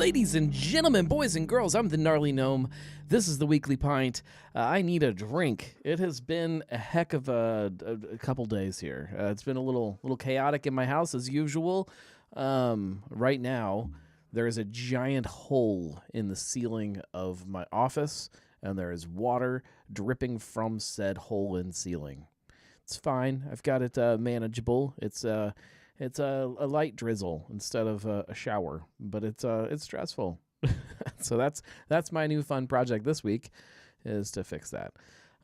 Ladies and gentlemen, boys and girls, I'm the Gnarly Gnome. This is the Weekly Pint. I need a drink. It has been a heck of a couple days here. It's been a little chaotic in my house as usual. Right now, there is a giant hole in the ceiling of my office, and there is water dripping from said hole in ceiling. It's fine. I've got it manageable. It's a light drizzle instead of a shower, but it's stressful. So that's my new fun project this week, is to fix that.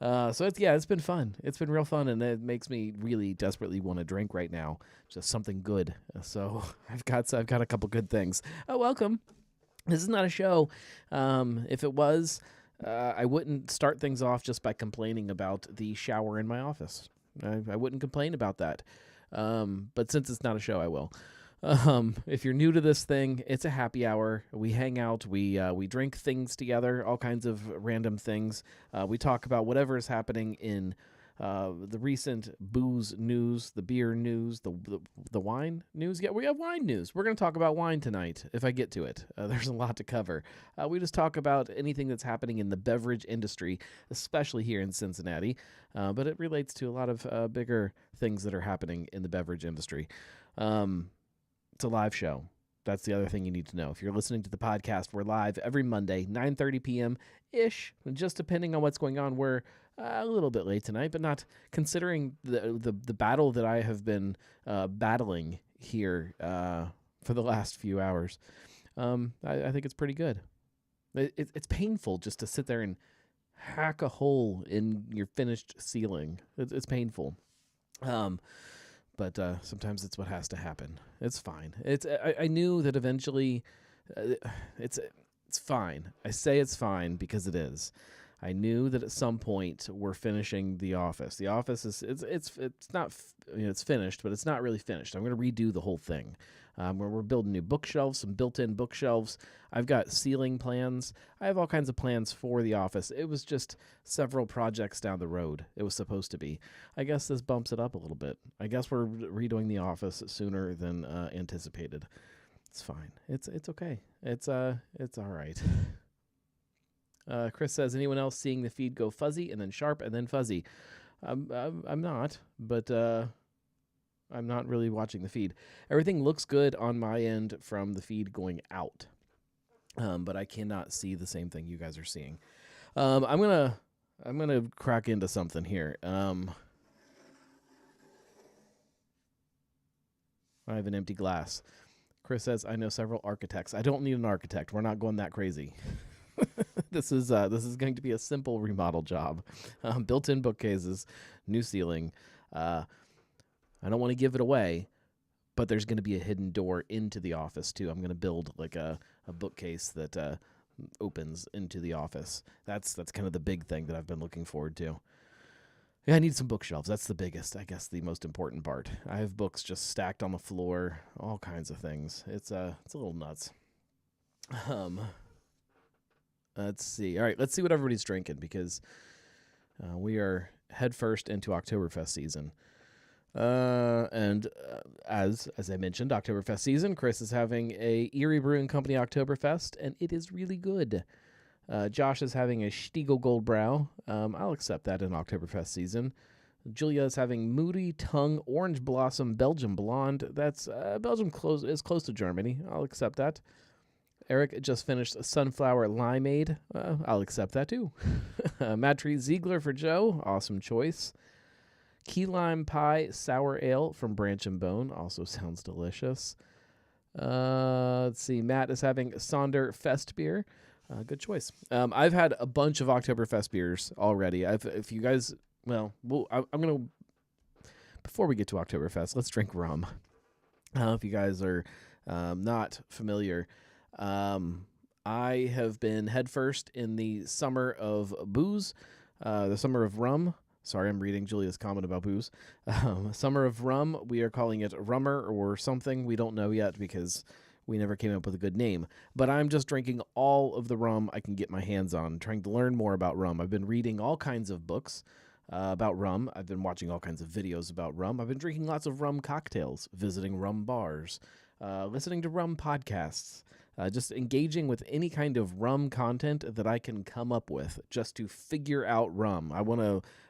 So it's been fun. It's been real fun, and it makes me really desperately want to drink right now, just something good. So I've got a couple good things. Welcome. This is not a show. If it was, I wouldn't start things off just by complaining about the shower in my office. I wouldn't complain about that. But since it's not a show, I will. If you're new to this thing, it's a happy hour. We hang out, we drink things together, all kinds of random things. We talk about whatever is happening in the recent booze news, the beer news, the wine news. Yeah, we have wine news. We're going to talk about wine tonight, if I get to it. There's a lot to cover. We just talk about anything that's happening in the beverage industry, especially here in Cincinnati, but it relates to a lot of bigger things that are happening in the beverage industry. It's a live show. That's the other thing you need to know. If you're listening to the podcast, we're live every Monday, 9:30 p.m.-ish, just depending on what's going on. We're a little bit late tonight, but not considering the battle that I have been battling here for the last few hours. I think it's pretty good. It's painful just to sit there and hack a hole in your finished ceiling. It's painful. But sometimes it's what has to happen. It's fine. I knew that eventually it's fine. I say it's fine because it is. I knew that at some point we're finishing the office. The office it's not, it's finished, but it's not really finished. I'm going to redo the whole thing. We're building new bookshelves, some built-in bookshelves. I've got ceiling plans. I have all kinds of plans for the office. It was just several projects down the road. It was supposed to be. I guess this bumps it up a little bit. I guess we're redoing the office sooner than anticipated. It's fine. It's okay. It's all right. Chris says, anyone else seeing the feed go fuzzy and then sharp and then fuzzy? I'm not, but I'm not really watching the feed. Everything looks good on my end from the feed going out, but I cannot see the same thing you guys are seeing. I'm gonna crack into something here. I have an empty glass. Chris says, I know several architects. I don't need an architect. We're not going that crazy. This is going to be a simple remodel job. Built-in bookcases, new ceiling. I don't want to give it away, but there's going to be a hidden door into the office too. I'm going to build like a bookcase that opens into the office. That's kind of the big thing that I've been looking forward to. Yeah, I need some bookshelves. That's the biggest, I guess, the most important part. I have books just stacked on the floor, all kinds of things. It's a little nuts. Let's see. All right, let's see what everybody's drinking because we are headfirst into Oktoberfest season. And as I mentioned, Oktoberfest season, Chris is having a Erie Brewing Company Oktoberfest, and it is really good. Josh is having a Stiegel Goldbrau. I'll accept that in Oktoberfest season. Julia is having Moody Tongue Orange Blossom Belgian Blonde. That's Belgium is close to Germany. I'll accept that. Eric just finished Sunflower Limeade. I'll accept that too. Mad Tree Ziegler for Joe. Awesome choice. Key Lime Pie Sour Ale from Branch and Bone. Also sounds delicious. Let's see. Matt is having Sonder Fest beer. Good choice. I've had a bunch of Oktoberfest beers already. If you guys, I'm going to, before we get to Oktoberfest, let's drink rum. If you guys are not familiar, I have been headfirst in the summer of booze, the summer of rum. Sorry, I'm reading Julia's comment about booze. Summer of rum. We are calling it rummer or something. We don't know yet because we never came up with a good name. But I'm just drinking all of the rum I can get my hands on, trying to learn more about rum. I've been reading all kinds of books about rum. I've been watching all kinds of videos about rum. I've been drinking lots of rum cocktails, visiting rum bars, listening to rum podcasts. just engaging with any kind of rum content that I can come up with just to figure out rum.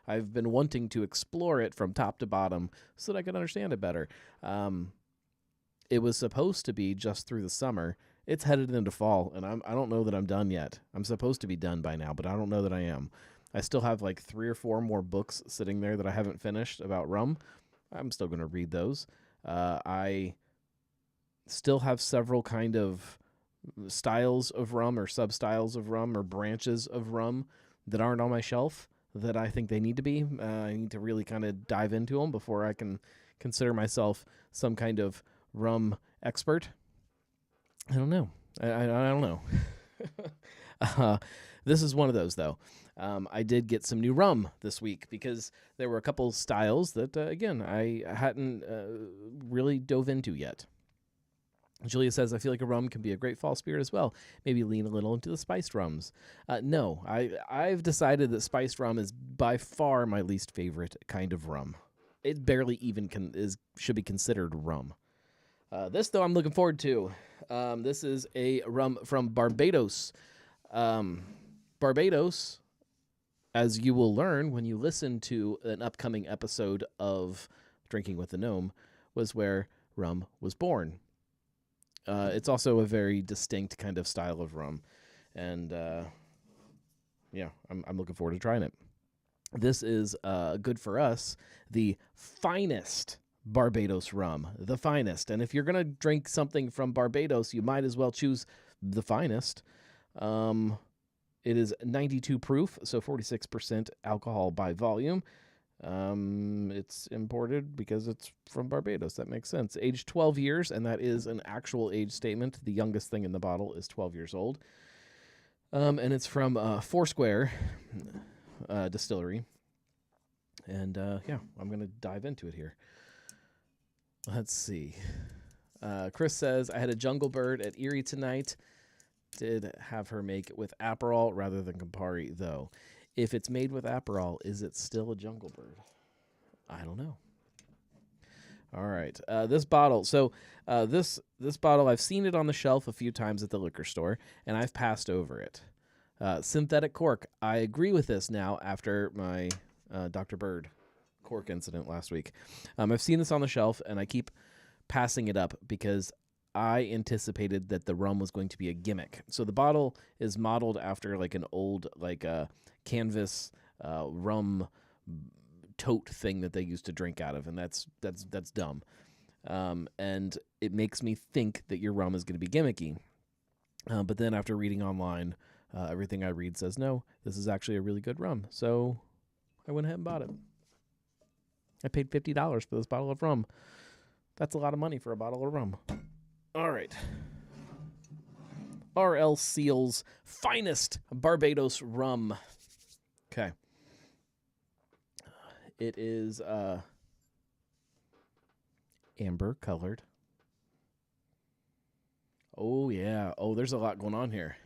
I've been wanting to explore it from top to bottom so that I can understand it better. It was supposed to be just through the summer. It's headed into fall, and I don't know that I'm done yet. I'm supposed to be done by now, but I don't know that I am. I still have like 3 or 4 more books sitting there that I haven't finished about rum. I'm still going to read those. I still have several kind of styles of rum or sub-styles of rum or branches of rum that aren't on my shelf that I think they need to be. I need to really kind of dive into them before I can consider myself some kind of rum expert. I don't know. I don't know. This is one of those, though. I did get some new rum this week because there were a couple styles that, again, I hadn't really dove into yet. Julia says, I feel like a rum can be a great fall spirit as well. Maybe lean a little into the spiced rums. No, I've decided that spiced rum is by far my least favorite kind of rum. It barely even should be considered rum. This, though, I'm looking forward to. This is a rum from Barbados. Barbados, as you will learn when you listen to an upcoming episode of Drinking with the Gnome, was where rum was born. It's also a very distinct kind of style of rum. And, yeah, I'm looking forward to trying it. This is good for us, the finest Barbados rum, the finest. And if you're going to drink something from Barbados, you might as well choose the finest. It is 92 proof, so 46% alcohol by volume. It's imported because it's from Barbados. That makes sense. Aged 12 years, and that is an actual age statement. The youngest thing in the bottle is 12 years old. And it's from Foursquare Distillery. And, yeah, I'm going to dive into it here. Let's see. Chris says, I had a jungle bird at Erie tonight. Did have her make it with Aperol rather than Campari, though. If it's made with Aperol, is it still a jungle bird? I don't know. All right. This bottle. So this bottle, I've seen it on the shelf a few times at the liquor store, and I've passed over it. Synthetic cork. I agree with this now after my Dr. Bird cork incident last week. I've seen this on the shelf, and I keep passing it up because I anticipated that the rum was going to be a gimmick. So the bottle is modeled after like an old canvas rum tote thing that they used to drink out of, and that's dumb. And it makes me think that your rum is going to be gimmicky. But then after reading online, everything I read says no, this is actually a really good rum. So I went ahead and bought it. I paid $50 for this bottle of rum. That's a lot of money for a bottle of rum. All right. R.L. Seal's finest Barbados rum. Okay. It is amber colored. Oh, yeah. Oh, there's a lot going on here.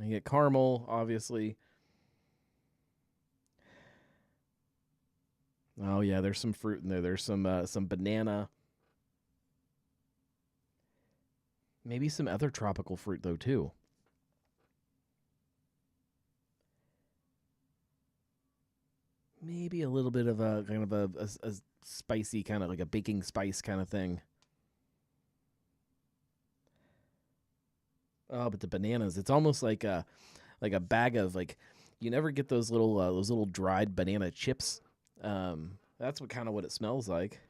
I get caramel, obviously. Oh, yeah, there's some fruit in there. There's some banana. Maybe some other tropical fruit, though, too. Maybe a little bit of a kind of a spicy, kind of like a baking spice kind of thing. Oh, but the bananas, it's almost like a bag of, like, you never get those little dried banana chips. That's what it smells like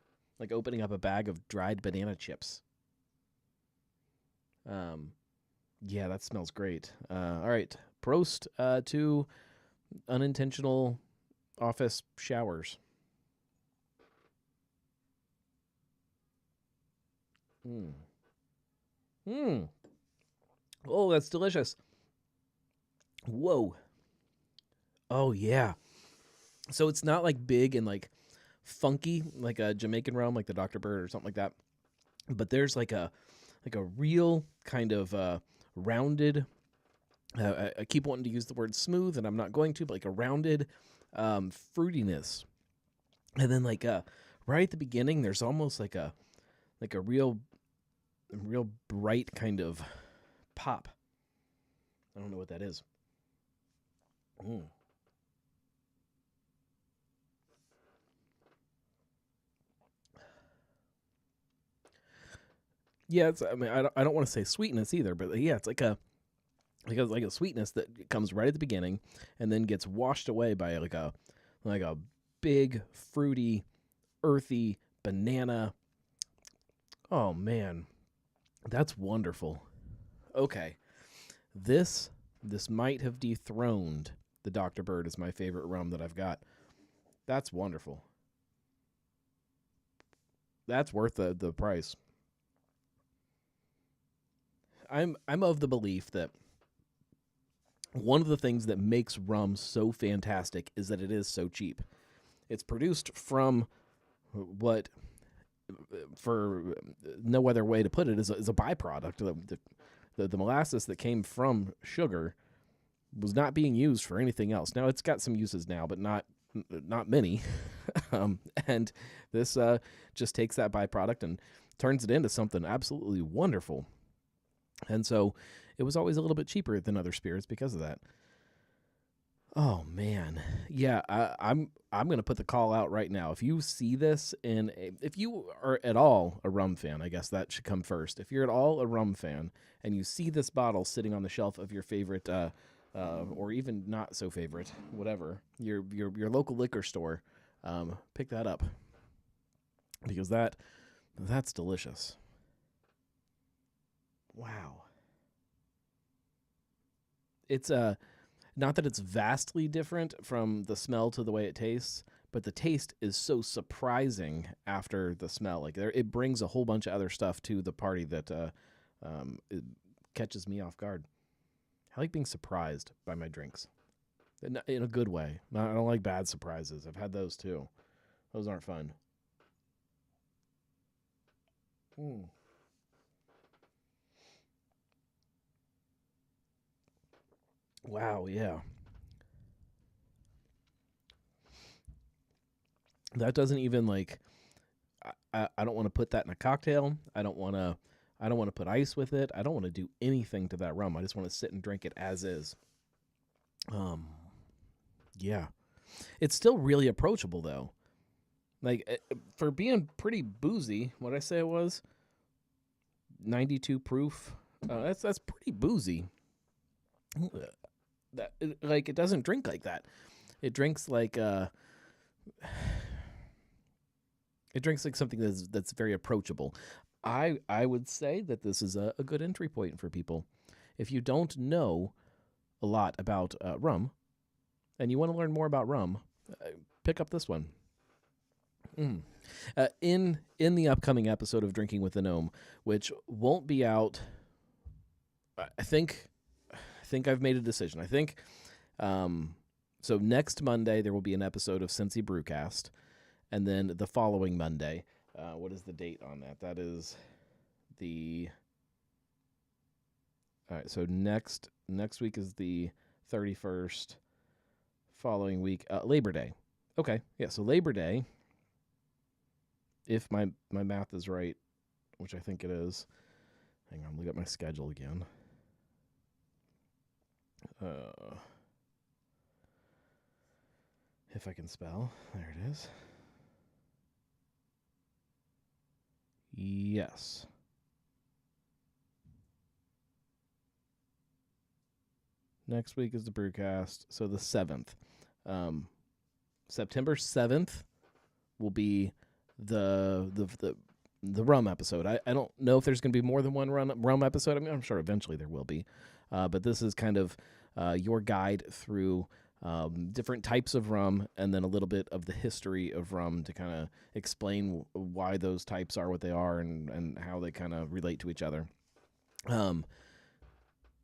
opening up a bag of dried banana chips. Yeah, that smells great. All right, Prost to unintentional office showers. Oh, that's delicious. Whoa. Oh, yeah. So it's not like big and like funky like a Jamaican rum, like the Dr. Bird or something like that. But there's like a real kind of rounded. I keep wanting to use the word smooth, and I'm not going to, but like a rounded fruitiness And then right at the beginning, there's almost like a real bright kind of pop. I don't know what that is. Mm. Yeah, I mean, I don't want to say sweetness either, but yeah, it's like a sweetness that comes right at the beginning, and then gets washed away by like a big fruity, earthy banana. Oh man, that's wonderful. Okay, this this might have dethroned the Dr. Bird as my favorite rum that I've got. That's wonderful. That's worth the price. I'm of the belief that one of the things that makes rum so fantastic is that it is so cheap. It's produced from what, for no other way to put it, is a byproduct. The molasses that came from sugar was not being used for anything else. Now it's got some uses now, but not many. And this just takes that byproduct and turns it into something absolutely wonderful. And so it was always a little bit cheaper than other spirits because of that. Oh man, yeah. I'm gonna put the call out right now. If you see this, if you are at all a rum fan, I guess that should come first. If you're at all a rum fan and you see this bottle sitting on the shelf of your favorite, or even not so favorite, whatever, your local liquor store, pick that up because that's delicious. Wow, it's not that it's vastly different from the smell to the way it tastes, but the taste is so surprising after the smell. Like it brings a whole bunch of other stuff to the party that it catches me off guard. I like being surprised by my drinks in a good way. I don't like bad surprises. I've had those too. Those aren't fun. Mm. Wow, yeah. That doesn't even I don't want to put that in a cocktail. I don't want to put ice with it. I don't want to do anything to that rum. I just want to sit and drink it as is. Um yeah. It's still really approachable though. For being pretty boozy, what I say it was 92 proof. That's pretty boozy. It doesn't drink like that. It drinks like it drinks like something that's very approachable. I would say that this is a good entry point for people. If you don't know a lot about rum and you want to learn more about rum, pick up this one. Mm. In the upcoming episode of Drinking with the Gnome, which won't be out, I think I've made a decision. I think so. Next Monday there will be an episode of Cincy Brewcast, and then the following Monday. What is the date on that? That is the. All right. So next week is the 31st. Following week, Labor Day. Okay. Yeah. So Labor Day, if my math is right, which I think it is. Hang on. Look at my schedule again. If I can spell. There it is. Yes. Next week is the brewcast, so the 7th. September 7th will be the rum episode. I don't know if there's going to be more than one rum episode. I mean, I'm sure eventually there will be. But this is kind of your guide through different types of rum, and then a little bit of the history of rum to kind of explain why those types are what they are, and how they kind of relate to each other.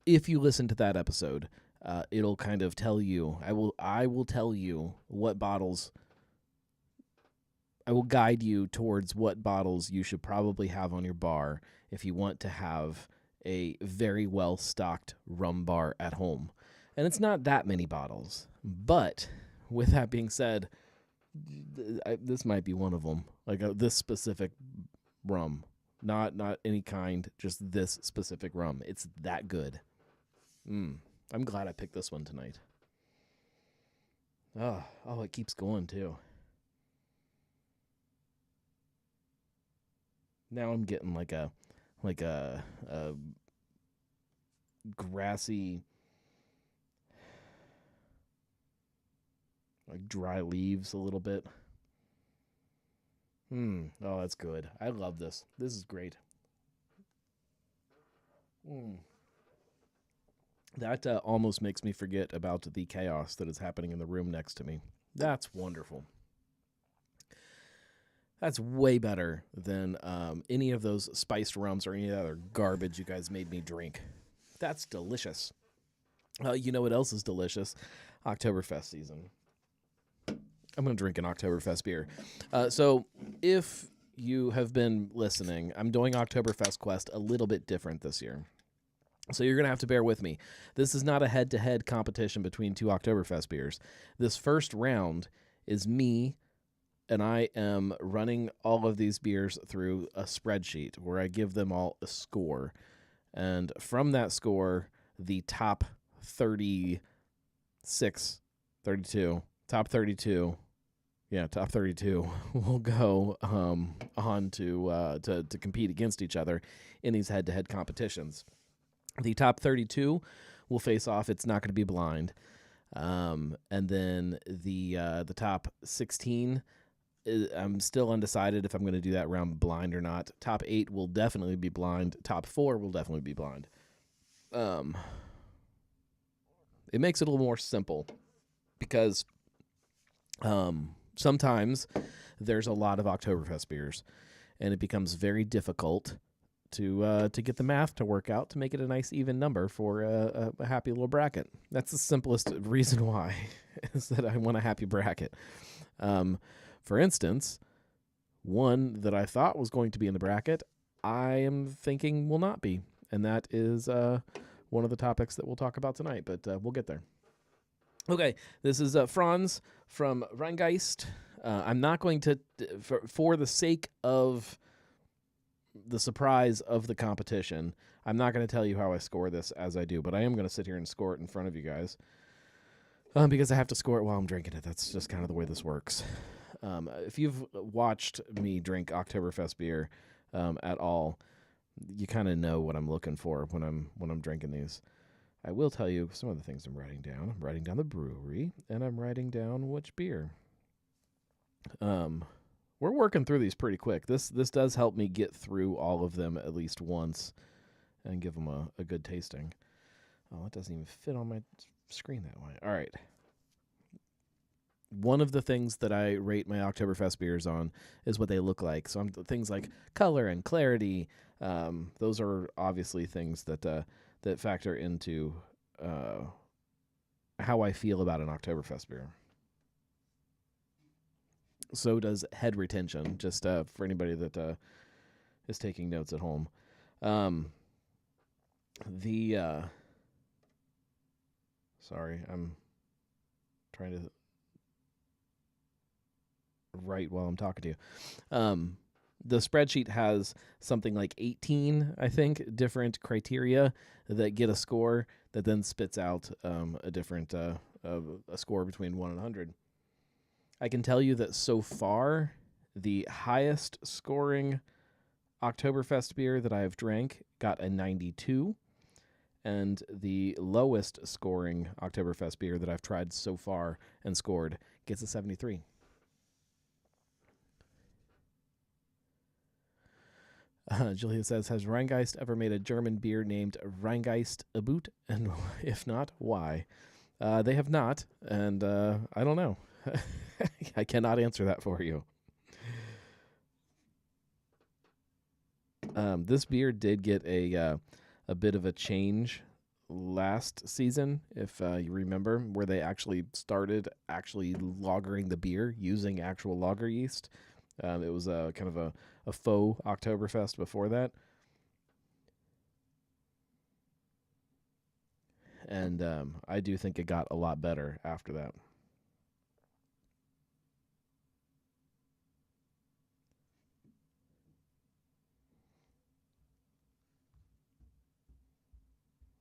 If you listen to that episode, it'll kind of tell you. I will tell you what bottles. I will guide you towards what bottles you should probably have on your bar if you want to have a very well stocked rum bar at home. And it's not that many bottles. But with that being said, This might be one of them. Like this specific rum, not any kind, just this specific rum. It's that good. I'm glad I picked this one tonight. Oh, it keeps going too. Now I'm getting like a grassy, like dry leaves a little bit. Oh, that's good. I love this. This is great. Mm. That almost makes me forget about the chaos that is happening in the room next to me. That's wonderful. That's way better than any of those spiced rums or any other garbage you guys made me drink. That's delicious. You know what else is delicious? Oktoberfest season. I'm going to drink an Oktoberfest beer. So if you have been listening, I'm doing Oktoberfest Quest a little bit different this year. So you're going to have to bear with me. This is not a head-to-head competition between two Oktoberfest beers. This first round is me, and I am running all of these beers through a spreadsheet where I give them all a score. And from that score, the top 36, 32, top 32, top 32 will go on to compete against each other in these head-to-head competitions. The top 32 will face off. It's not going to be blind. And then the top 16, I'm still undecided if I'm going to do that round blind or not. Top 8 will definitely be blind. Top 4 will definitely be blind. It makes it a little more simple because sometimes there's a lot of Oktoberfest beers, and it becomes very difficult to get the math to work out to make it a nice even number for a happy little bracket. That's the simplest reason why, is that I want a happy bracket. For instance, one that I thought was going to be in the bracket, I am thinking will not be, and that is one of the topics that we'll talk about tonight, but we'll get there. Okay, this is Franz from Rheingeist. I'm not going to, for the sake of the surprise of the competition, I'm not going to tell you how I score this as I do, but I am going to sit here and score it in front of you guys because I have to score it while I'm drinking it. That's just kind of the way this works. If you've watched me drink Oktoberfest beer at all, you kind of know what I'm looking for when I'm drinking these. I will tell you some of the things I'm writing down. I'm writing down the brewery, and I'm writing down which beer. We're working through these pretty quick. This does help me get through all of them at least once and give them a good tasting. Oh, it doesn't even fit on my screen that way. All right. One of the things that I rate my Oktoberfest beers on is what they look like. So things like color and clarity, those are obviously things that factor into how I feel about an Oktoberfest beer. So does head retention, just for anybody that is taking notes at home. Sorry, I'm trying to write while I'm talking to you. The spreadsheet has something like 18, I think, different criteria that get a score that then spits out a different a score between 1 and 100. I can tell you that so far, the highest scoring Oktoberfest beer that I have drank got a 92, and the lowest scoring Oktoberfest beer that I've tried so far and scored gets a 73. Julia says, has Rheingeist ever made a German beer named Rheingeist Abut? And if not, why? They have not, and I don't know. I cannot answer that for you. This beer did get a bit of a change last season, if you remember, where they actually started lagering the beer using actual lager yeast. It was kind of a faux Oktoberfest before that. And I do think it got a lot better after that.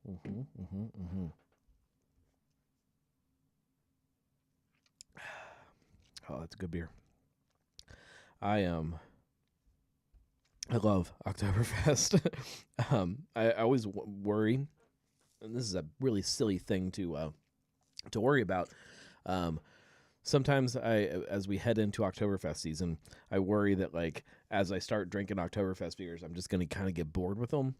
Mm-hmm, mm-hmm, mm-hmm. Oh, that's a good beer. I love Oktoberfest. I always worry, and this is a really silly thing to worry about. Um, Sometimes as we head into Oktoberfest season, I worry that like as I start drinking Oktoberfest beers, I'm just going to kind of get bored with them,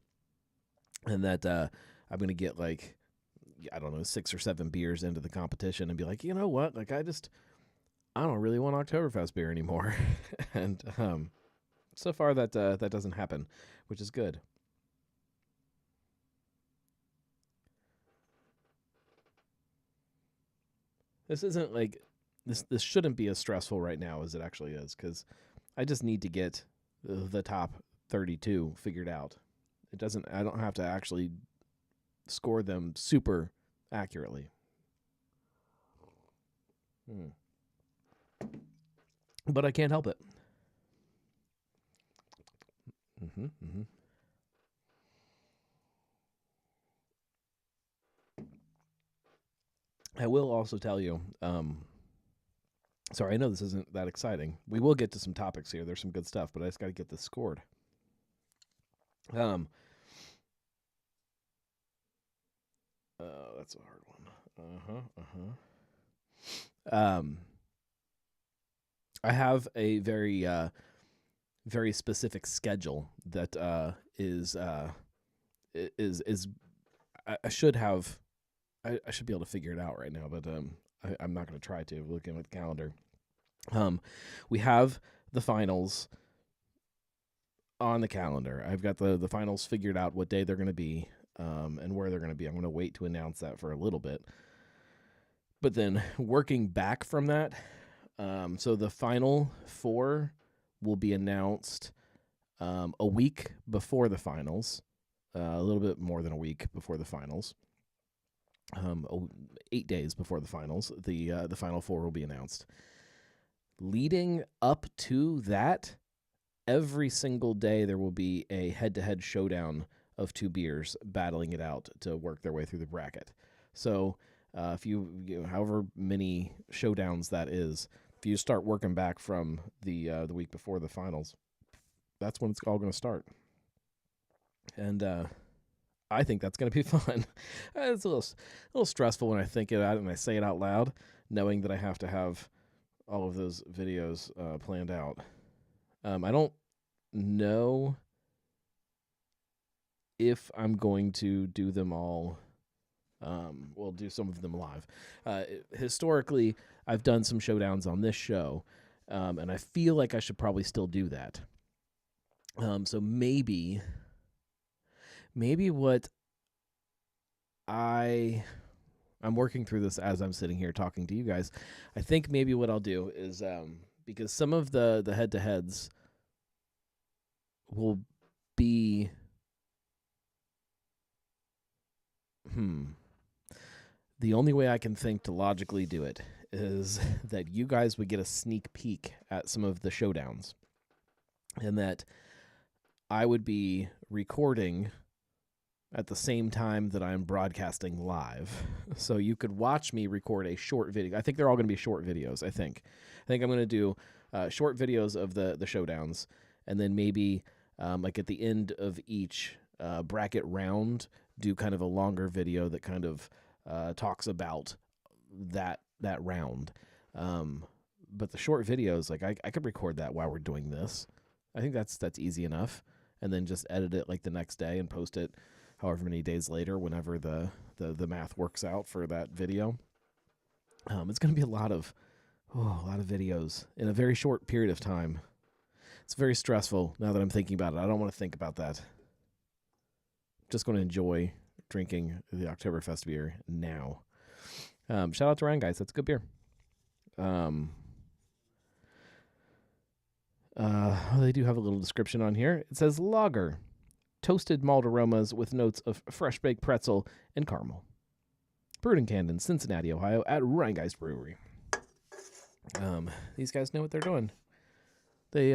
and that I'm going to get like I don't know 6 or 7 beers into the competition and be like, you know what, like I don't really want Oktoberfest beer anymore, and so far that doesn't happen, which is good. This isn't like this shouldn't be as stressful right now as it actually is because I just need to get the top 32 figured out. It doesn't. I don't have to actually score them super accurately. Hmm. But I can't help it. Hmm, hmm. I will also tell you. Sorry, I know this isn't that exciting. We will get to some topics here. There's some good stuff, but I just got to get this scored. Um, that's a hard one. Um, I have a very specific schedule that is I should have I should be able to figure it out right now, but I'm not going to try to. Looking at the calendar, um, we have the finals on the calendar. I've got the finals figured out what day they're going to be, and where they're going to be. I'm going to wait to announce that for a little bit, but then working back from that, so the final four will be announced a week before the finals, a little bit more than a week before the finals. 8 days before the finals, the final four will be announced. Leading up to that, every single day there will be a head-to-head showdown of 2 beers battling it out to work their way through the bracket. So if however many showdowns that is, if you start working back from the week before the finals, that's when it's all going to start. And I think that's going to be fun. It's a little stressful when I think it out and I say it out loud, knowing that I have to have all of those videos planned out. I don't know if I'm going to do them all. We'll do some of them live. Historically, I've done some showdowns on this show, and I feel like I should probably still do that. So maybe what I'm working through this as I'm sitting here talking to you guys. I think maybe what I'll do is because some of the head to heads will be the only way I can think to logically do it is that you guys would get a sneak peek at some of the showdowns, and that I would be recording at the same time that I'm broadcasting live. So you could watch me record a short video. I think they're all going to be short videos, I think I'm going to do short videos of the showdowns, and then maybe like at the end of each bracket round, do kind of a longer video that kind of talks about that round. But the short videos, like I could record that while we're doing this. I think that's easy enough, and then just edit it like the next day and post it however many days later, whenever the math works out for that video. It's going to be a lot of videos in a very short period of time. It's very stressful now that I'm thinking about it. I don't want to think about that. I'm just going to enjoy drinking the Oktoberfest beer now. Shout out to Ryan, guys. That's a good beer. They do have a little description on here. It says lager, toasted malt aromas with notes of fresh baked pretzel and caramel. Brewed in Camden, Cincinnati, Ohio, at Ryan Guys Brewery. These guys know what they're doing. They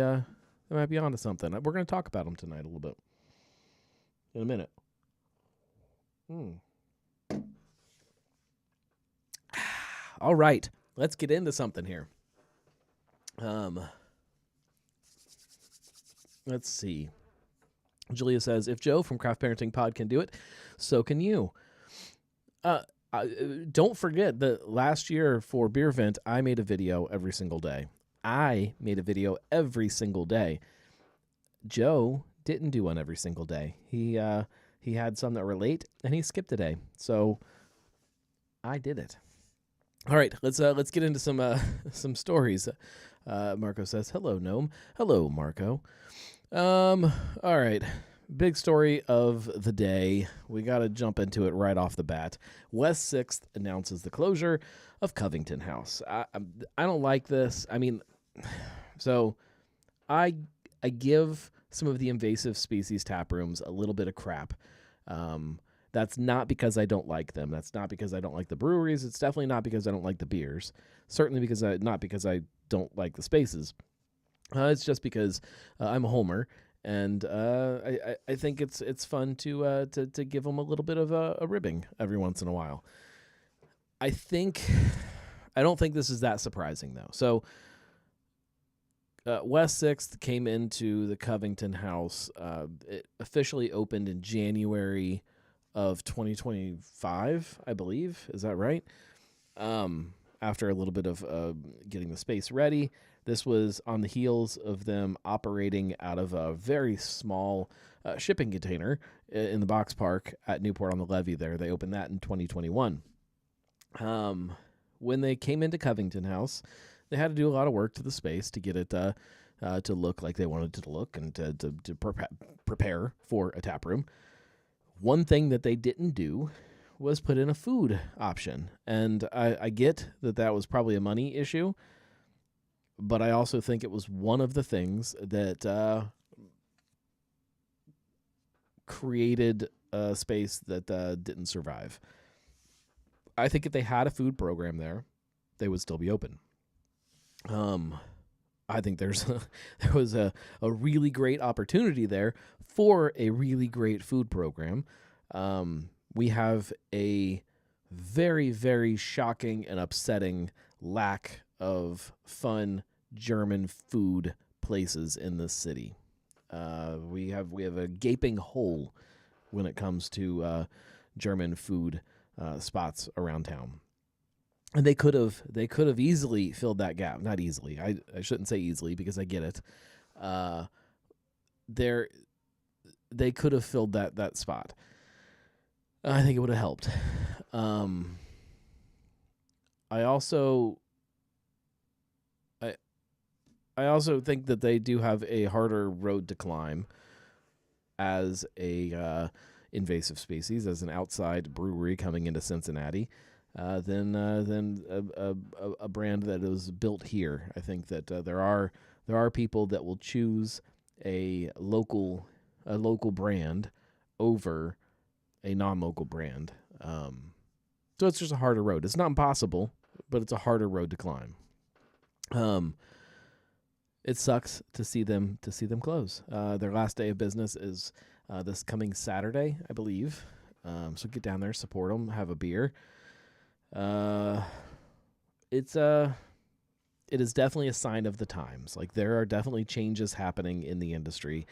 might be onto something. We're going to talk about them tonight a little bit in a minute. All right, let's get into something here. Let's see. Julia says, if Joe from Craft Parenting Pod can do it, so can you. Don't forget that last year for Beer Vent, I made a video every single day. Joe didn't do one every single day. He had some that were late, and he skipped a day. So I did it. All right, let's get into some stories. Marco says, hello, Gnome. Hello, Marco. All right. Big story of the day. We got to jump into it right off the bat. West 6th announces the closure of Covington House. I don't like this. I mean, so I give some of the invasive species tap rooms a little bit of crap. That's not because I don't like them. That's not because I don't like the breweries. It's definitely not because I don't like the beers. Certainly not because I don't like the spaces. It's just because I'm a homer. And I think it's fun to give them a little bit of a ribbing every once in a while. I don't think this is that surprising though. So West 6th came into the Covington House. It officially opened in January of 2025, I believe. Is that right? After a little bit of getting the space ready. This was on the heels of them operating out of a very small shipping container in the box park at Newport on the Levee there. They opened that in 2021. When they came into Covington House, they had to do a lot of work to the space to get it to look like they wanted it to look and to prepare for a tap room. One thing that they didn't do was put in a food option. And I get that was probably a money issue, but I also think it was one of the things that created a space that didn't survive. I think if they had a food program there, they would still be open. I think there was a really great opportunity there for a really great food program. We have a very, very shocking and upsetting lack of fun German food places in this city. We have a gaping hole when it comes to German food spots around town. And they could have easily filled that gap. Not easily. I shouldn't say easily because I get it. They could have filled that spot. I think it would have helped. I also think that they do have a harder road to climb as a invasive species, as an outside brewery coming into Cincinnati, than a brand that is built here. I think that there are people that will choose a local brand over a non-local brand. So it's just a harder road. It's not impossible, but it's a harder road to climb. It sucks to see them close. Their last day of business is this coming Saturday, I believe. So get down there, support them, have a beer. It is definitely a sign of the times. Like, there are definitely changes happening in the industry.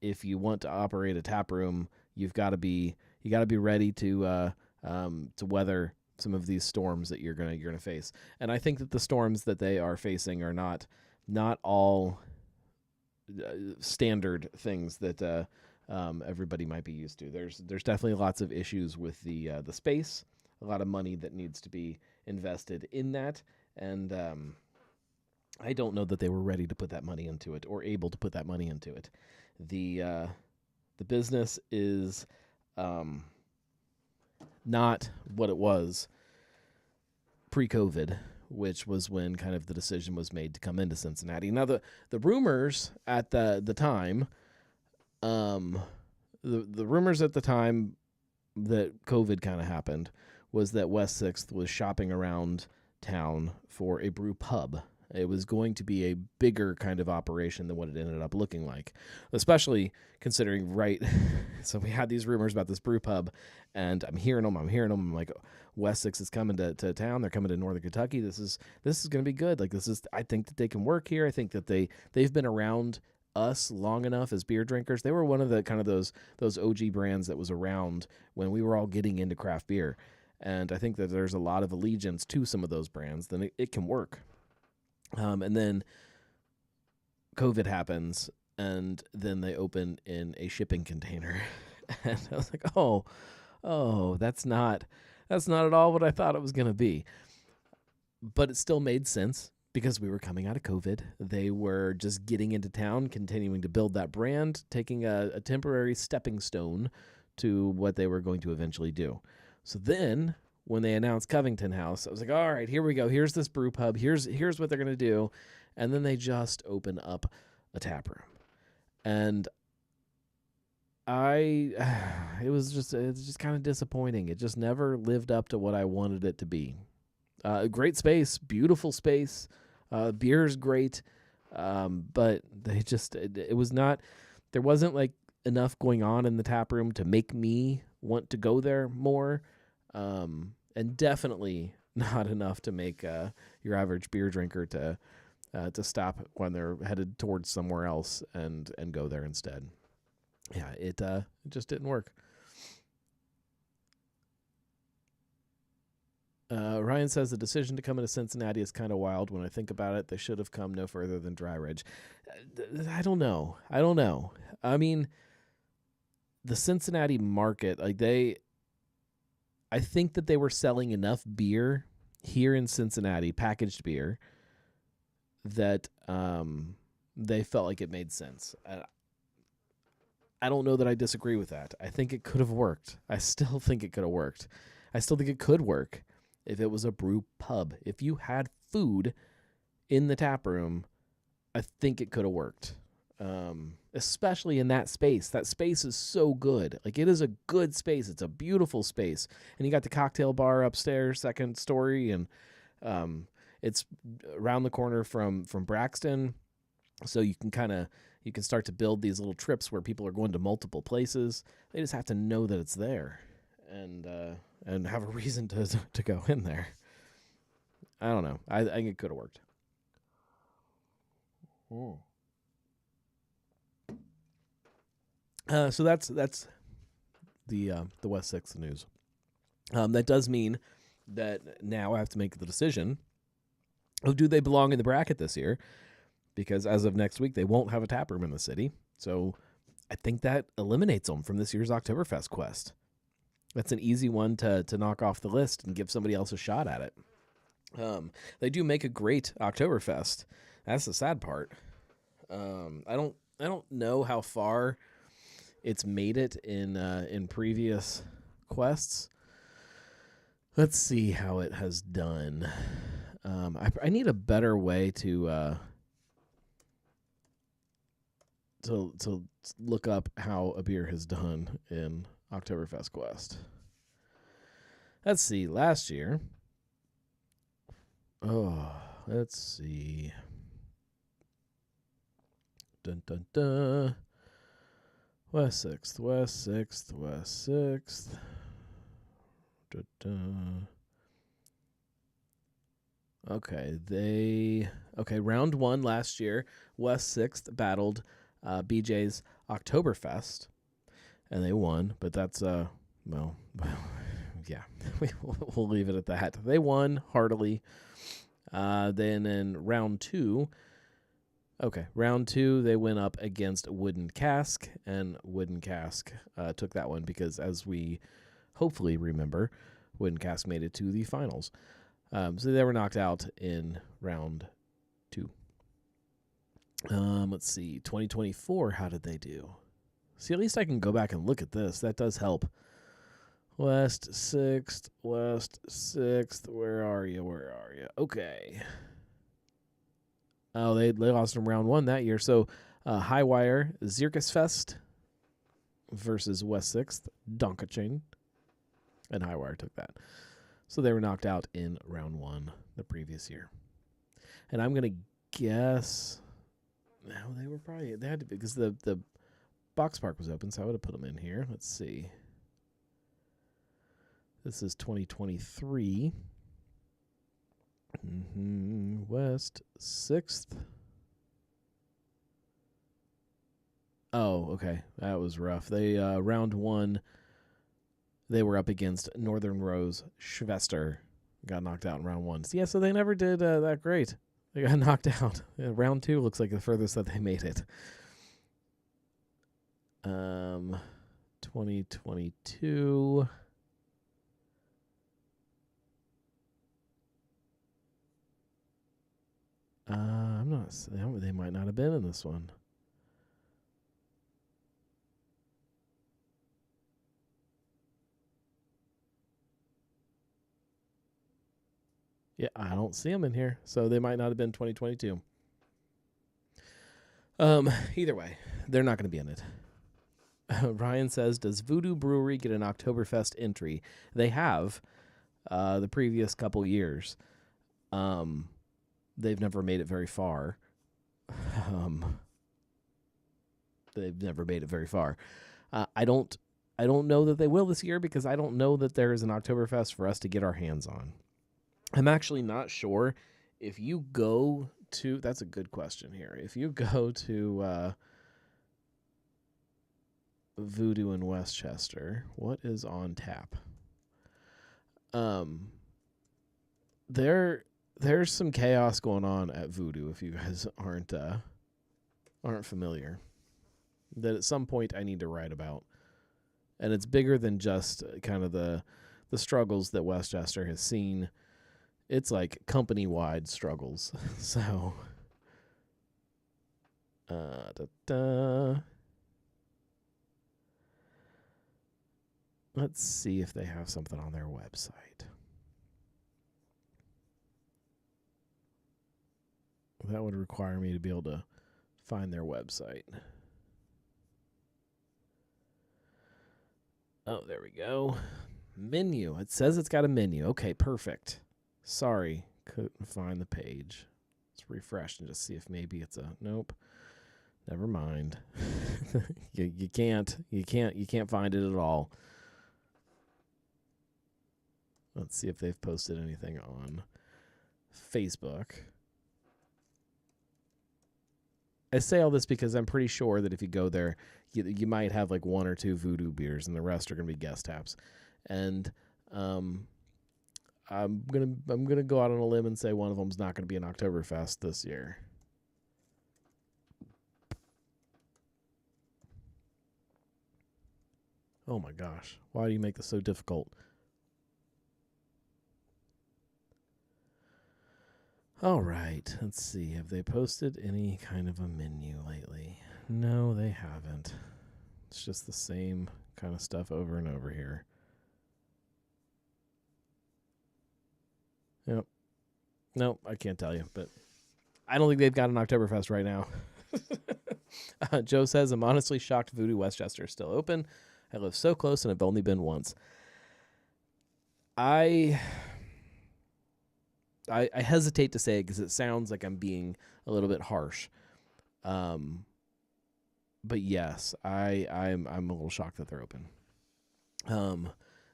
If you want to operate a tap room, you got to be ready to weather some of these storms that you're gonna face. And I think that the storms that they are facing are not all standard things that everybody might be used to. There's definitely lots of issues with the space, a lot of money that needs to be invested in that, and I don't know that they were ready to put that money into it or able to put that money into it. The business is not what it was pre-COVID, which was when kind of the decision was made to come into Cincinnati. Now, the rumors at the time, the rumors at the time that COVID kind of happened was that West 6th was shopping around town for a brew pub, It was going to be a bigger kind of operation than what it ended up looking like, especially considering, right, so we had these rumors about this brew pub, and I'm hearing them. I'm like, West Six is coming to town. They're coming to Northern Kentucky. This is going to be good. Like, I think that they can work here. I think that they've been around us long enough as beer drinkers. They were one of the kind of those OG brands that was around when we were all getting into craft beer. And I think that there's a lot of allegiance to some of those brands, then it can work. And then COVID happens, and then they open in a shipping container. And I was like, oh, that's not at all what I thought it was going to be. But it still made sense because we were coming out of COVID. They were just getting into town, continuing to build that brand, taking a temporary stepping stone to what they were going to eventually do. So then when they announced Covington House, I was like, all right, here we go. Here's this brew pub. Here's what they're going to do. And then they just open up a tap room. And it's just kind of disappointing. It just never lived up to what I wanted it to be. Great space, beautiful space. Beer's great. But it was not, there wasn't like enough going on in the tap room to make me want to go there more. And definitely not enough to make your average beer drinker to stop when they're headed towards somewhere else and go there instead. Yeah, it just didn't work. Ryan says the decision to come into Cincinnati is kind of wild. When I think about it, they should have come no further than Dry Ridge. I don't know. I mean, the Cincinnati market, I think that they were selling enough beer here in Cincinnati, packaged beer, that they felt like it made sense. I don't know that I disagree with that. I think it could have worked. I still think it could have worked. I still think it could work if it was a brew pub. If you had food in the tap room, I think it could have worked. Especially in that space. That space is so good. Like, it is a good space. It's a beautiful space. And you got the cocktail bar upstairs, second story, and it's around the corner from Braxton. So you can start to build these little trips where people are going to multiple places. They just have to know that it's there and have a reason to go in there. I don't know. I think it could have worked. Oh. So that's the West Sixth news. That does mean that now I have to make the decision of, do they belong in the bracket this year? Because as of next week, they won't have a tap room in the city. So I think that eliminates them from this year's Oktoberfest quest. That's an easy one to knock off the list and give somebody else a shot at it. They do make a great Oktoberfest. That's the sad part. I don't know how far it's made it in previous quests. Let's see how it has done. I need a better way to look up how a beer has done in Oktoberfest quest. Let's see. Last year. Oh, let's see. Dun dun dun. West Sixth. Dun, dun. Okay, round one last year, West Sixth battled BJ's Oktoberfest, and they won. But that's yeah, we'll leave it at that. They won heartily. Then in round two, they went up against Wooden Cask, and Wooden Cask took that one because, as we hopefully remember, Wooden Cask made it to the finals. So they were knocked out in round two. Let's see. 2024, how did they do? See, at least I can go back and look at this. That does help. West Sixth. Where are you? Okay. Oh, they lost in round one that year. So Highwire, Zirkusfest versus West Sixth, Donkachain. And Highwire took that. So they were knocked out in round one the previous year. And I'm going to guess, no, they had to be, because the box park was open, so I would have put them in here. Let's see. This is 2023. West 6th. Oh, okay. That was rough. They round 1, they were up against Northern Rose Schwester. Got knocked out in round 1. So, yeah, so they never did that great. They got knocked out. Round 2 looks like the furthest that they made it. 2022. I'm not. They might not have been in this one. Yeah, I don't see them in here, so they might not have been 2022. Either way, they're not going to be in it. Ryan says, does Voodoo Brewery get an Oktoberfest entry? They have the previous couple years. They've never made it very far. They've never made it very far. I don't know that they will this year, because I don't know that there is an Oktoberfest for us to get our hands on. I'm actually not sure if you go to, that's a good question here. If you go to Voodoo in Westchester, what is on tap? There's some chaos going on at Voodoo, if you guys aren't familiar, that at some point I need to write about. And it's bigger than just kind of the struggles that Westchester has seen. It's like company-wide struggles. So, let's see if they have something on their website. That would require me to be able to find their website. Oh, there we go. Menu. It says it's got a menu. Okay, perfect. Sorry, couldn't find the page. Let's refresh and just see if maybe it's a nope. Never mind. you can't find it at all. Let's see if they've posted anything on Facebook. I say all this because I'm pretty sure that if you go there, you might have like 1 or 2 Voodoo beers, and the rest are going to be guest taps. And I'm gonna go out on a limb and say one of them's not going to be an Oktoberfest this year. Oh my gosh! Why do you make this so difficult? All right, let's see. Have they posted any kind of a menu lately? No, they haven't. It's just the same kind of stuff over and over here. Yep. Nope, I can't tell you, but I don't think they've got an Oktoberfest right now. Joe says, I'm honestly shocked Voodoo Westchester is still open. I live so close and I've only been once. I hesitate to say it because it sounds like I'm being a little bit harsh. But yes, I'm a little shocked that they're open.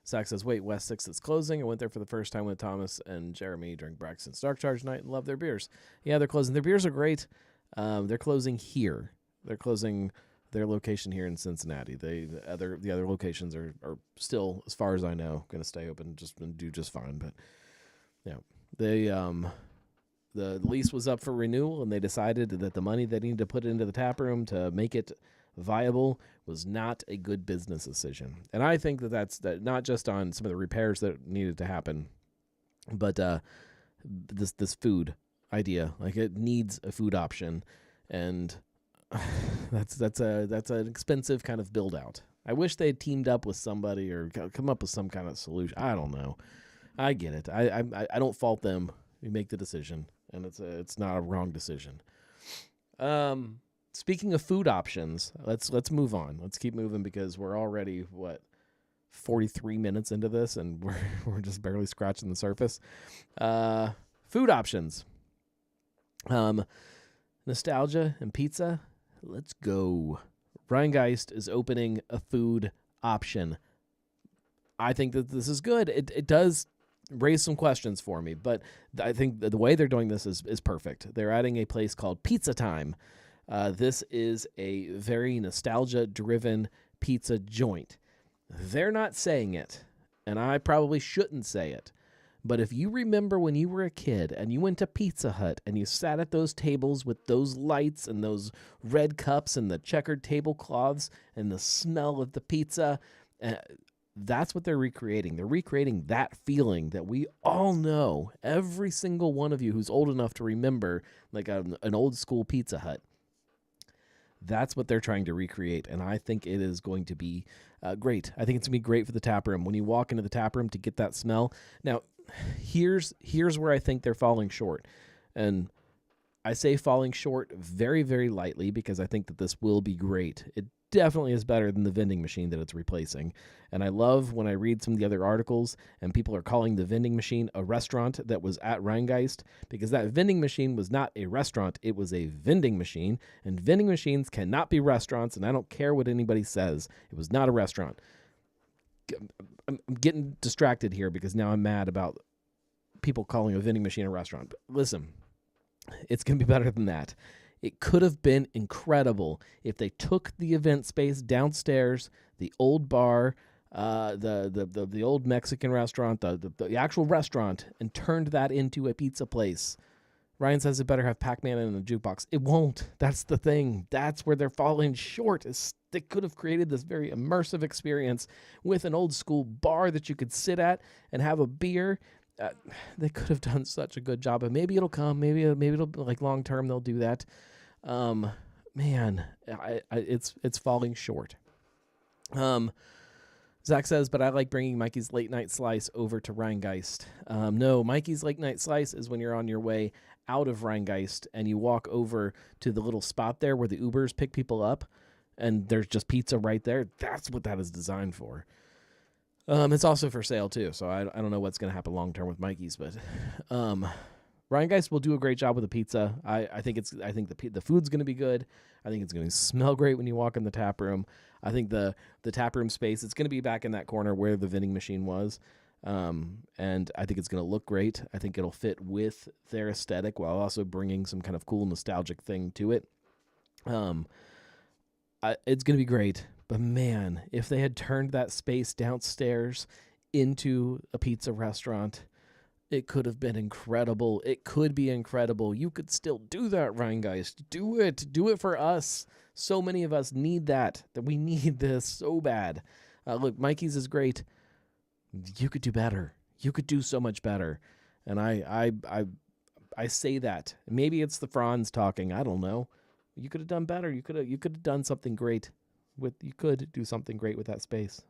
Zach says, wait, West 6th is closing. I went there for the first time with Thomas and Jeremy during Braxton's Dark Charge night and love their beers. Yeah, they're closing. Their beers are great. They're closing here. They're closing their location here in Cincinnati. The other locations are still, as far as I know, going to stay open and do just fine. But yeah, the lease was up for renewal, and they decided that the money they needed to put into the tap room to make it viable was not a good business decision. And I think that's not just on some of the repairs that needed to happen, but this food idea, like it needs a food option, and that's an expensive kind of build out. I wish they had teamed up with somebody or come up with some kind of solution. I don't know. I get it. I don't fault them. We make the decision, and it's not a wrong decision. Speaking of food options, let's move on. Let's keep moving because we're already 43 minutes into this, and we're just barely scratching the surface. Food options. Um, Nostalgia and pizza. Let's go. Rheingeist is opening a food option. I think that this is good. It does raise some questions for me, but I think the way they're doing this is perfect. They're adding a place called Pizza Time. This is a very nostalgia-driven pizza joint. They're not saying it, and I probably shouldn't say it, but if you remember when you were a kid and you went to Pizza Hut and you sat at those tables with those lights and those red cups and the checkered tablecloths and the smell of the pizza, uh, that's what they're recreating. They're recreating that feeling that we all know, every single one of you who's old enough to remember, like an old school Pizza Hut. That's what they're trying to recreate, and I think it is going to be great. I think it's going to be great for the tap room. When you walk into the tap room to get that smell. Now, here's where I think they're falling short, and I say falling short very, very lightly because I think that this will be great. It definitely is better than the vending machine that it's replacing. And I love when I read some of the other articles and people are calling the vending machine a restaurant that was at Rheingeist, because that vending machine was not a restaurant. It was a vending machine, and vending machines cannot be restaurants, and I don't care what anybody says. It was not a restaurant. I'm getting distracted here because now I'm mad about people calling a vending machine a restaurant. But listen, it's going to be better than that. It could have been incredible if they took the event space downstairs, the old bar, the old Mexican restaurant, the actual restaurant, and turned that into a pizza place. Ryan says it better have Pac-Man in a jukebox. It won't. That's the thing. That's where they're falling short. They could have created this very immersive experience with an old school bar that you could sit at and have a beer. They could have done such a good job, and maybe it'll come. Maybe it'll be like long term they'll do that. Man, it's falling short. Zach says, but I like bringing Mikey's late night slice over to Rheingeist. No, Mikey's late night slice is when you're on your way out of Rheingeist and you walk over to the little spot there where the Ubers pick people up, and there's just pizza right there. That's what that is designed for. It's also for sale too, so I don't know what's going to happen long term with Mikey's, but Rheingeist will do a great job with the pizza. I think the food's going to be good. I think it's going to smell great when you walk in the tap room. I think the tap room space, it's going to be back in that corner where the vending machine was, and I think it's going to look great. I think it'll fit with their aesthetic while also bringing some kind of cool nostalgic thing to it. It's going to be great. But man, if they had turned that space downstairs into a pizza restaurant, it could have been incredible. It could be incredible. You could still do that, Rheingeist. Do it. Do it for us. So many of us need that we need this so bad. Look, Mikey's is great. You could do better. You could do so much better. And I say that. Maybe it's the Franz talking. I don't know. You could have done better. You could have done something great. You could do something great with that space.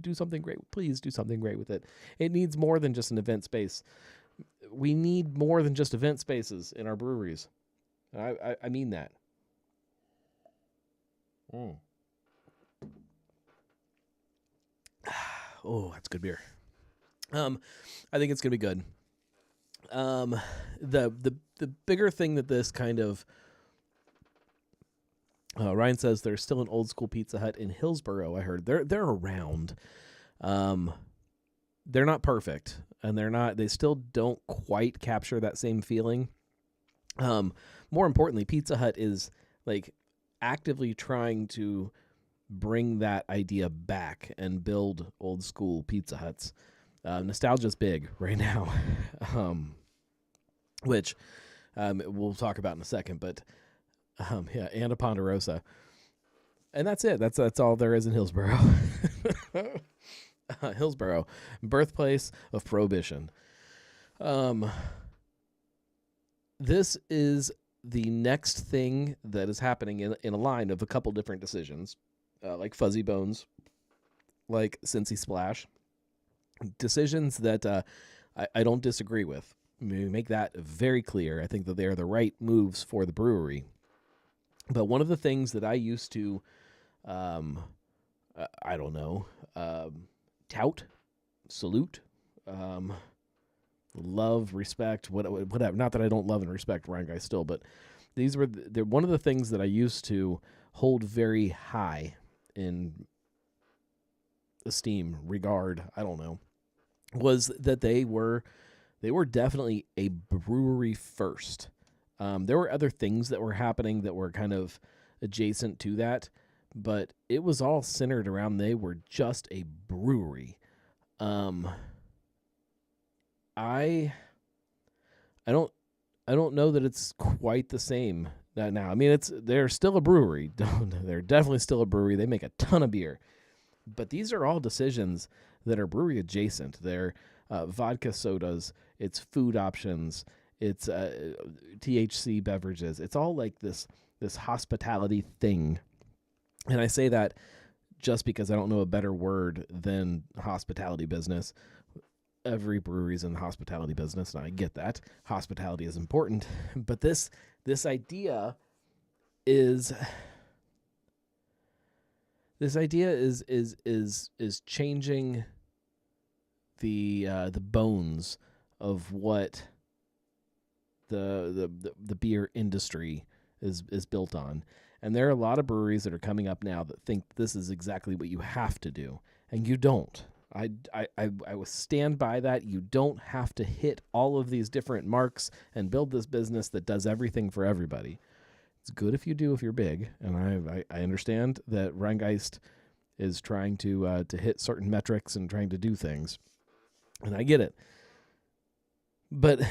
Do something great. Please do something great with it. It needs more than just an event space. We need more than just event spaces in our breweries. I mean that. Oh, that's good beer. I think it's gonna be good. The bigger thing that this kind of Ryan says there's still an old school Pizza Hut in Hillsboro. I heard they're around. They're not perfect, and they still don't quite capture that same feeling. More importantly, Pizza Hut is like actively trying to bring that idea back and build old school Pizza Huts. Nostalgia's big right now, which we'll talk about in a second, but and a Ponderosa. And that's it. That's all there is in Hillsboro. Hillsboro, birthplace of Prohibition. This is the next thing that is happening in a line of a couple different decisions, like Fuzzy Bones, like Cincy Splash. Decisions that I don't disagree with. Make that very clear. I think that they are the right moves for the brewery. But one of the things that I used to, tout, salute, love, respect, whatever. Not that I don't love and respect Rhinegeist still, but these were they're one of the things that I used to hold very high in esteem, regard, I don't know, was that they were definitely a brewery first. There were other things that were happening that were kind of adjacent to that, but it was all centered around they were just a brewery. I don't know that it's quite the same now. I mean, they're still a brewery. They're definitely still a brewery. They make a ton of beer, but these are all decisions that are brewery adjacent. They're vodka sodas. It's food options. It's THC beverages. It's all like this hospitality thing, and I say that just because I don't know a better word than hospitality business. Every brewery's in the hospitality business, and I get that. Hospitality is important, but this idea is changing the bones of what the beer industry is built on. And there are a lot of breweries that are coming up now that think this is exactly what you have to do, and you don't. I would stand by that. You don't have to hit all of these different marks and build this business that does everything for everybody. It's good if you do, if you're big, and I understand that Rhinegeist is trying to hit certain metrics and trying to do things, and I get it. But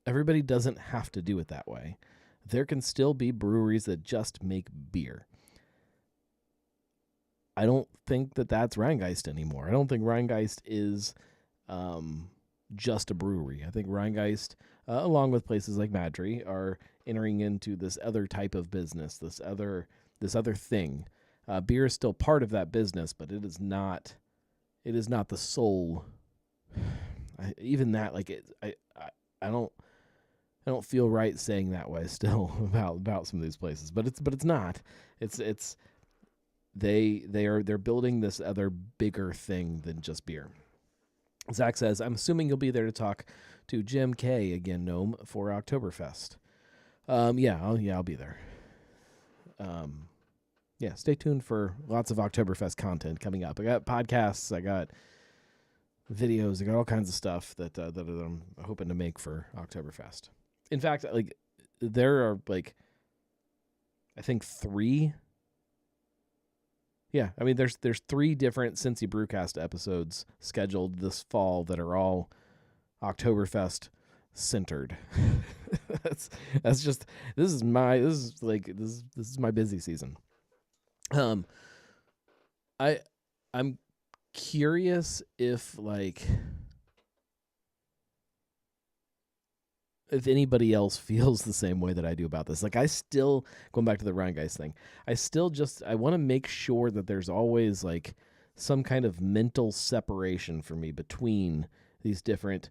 everybody doesn't have to do it that way. There can still be breweries that just make beer. I don't think that that's Rhinegeist anymore. I don't think Rhinegeist is just a brewery. I think Rhinegeist, along with places like Madry, are entering into this other type of business, this other thing. Beer is still part of that business, but it is not the sole. Even that, like I don't feel right saying that way still about some of these places, but it's not. They're building this other bigger thing than just beer. Zach says, I'm assuming you'll be there to talk to Jim K again, Gnome, for Oktoberfest. I'll be there. Stay tuned for lots of Oktoberfest content coming up. I got podcasts, I got videos, I got all kinds of stuff that I'm hoping to make for Oktoberfest. In fact, like there are I think 3. Yeah, I me's there's 3 different Cincy Brewcast episodes scheduled this fall that are all Oktoberfest centered. This is my busy season. I'm curious if anybody else feels the same way that I do about this. I still, going back to the Rhinegeist thing, I want to make sure that there's always some kind of mental separation for me between these different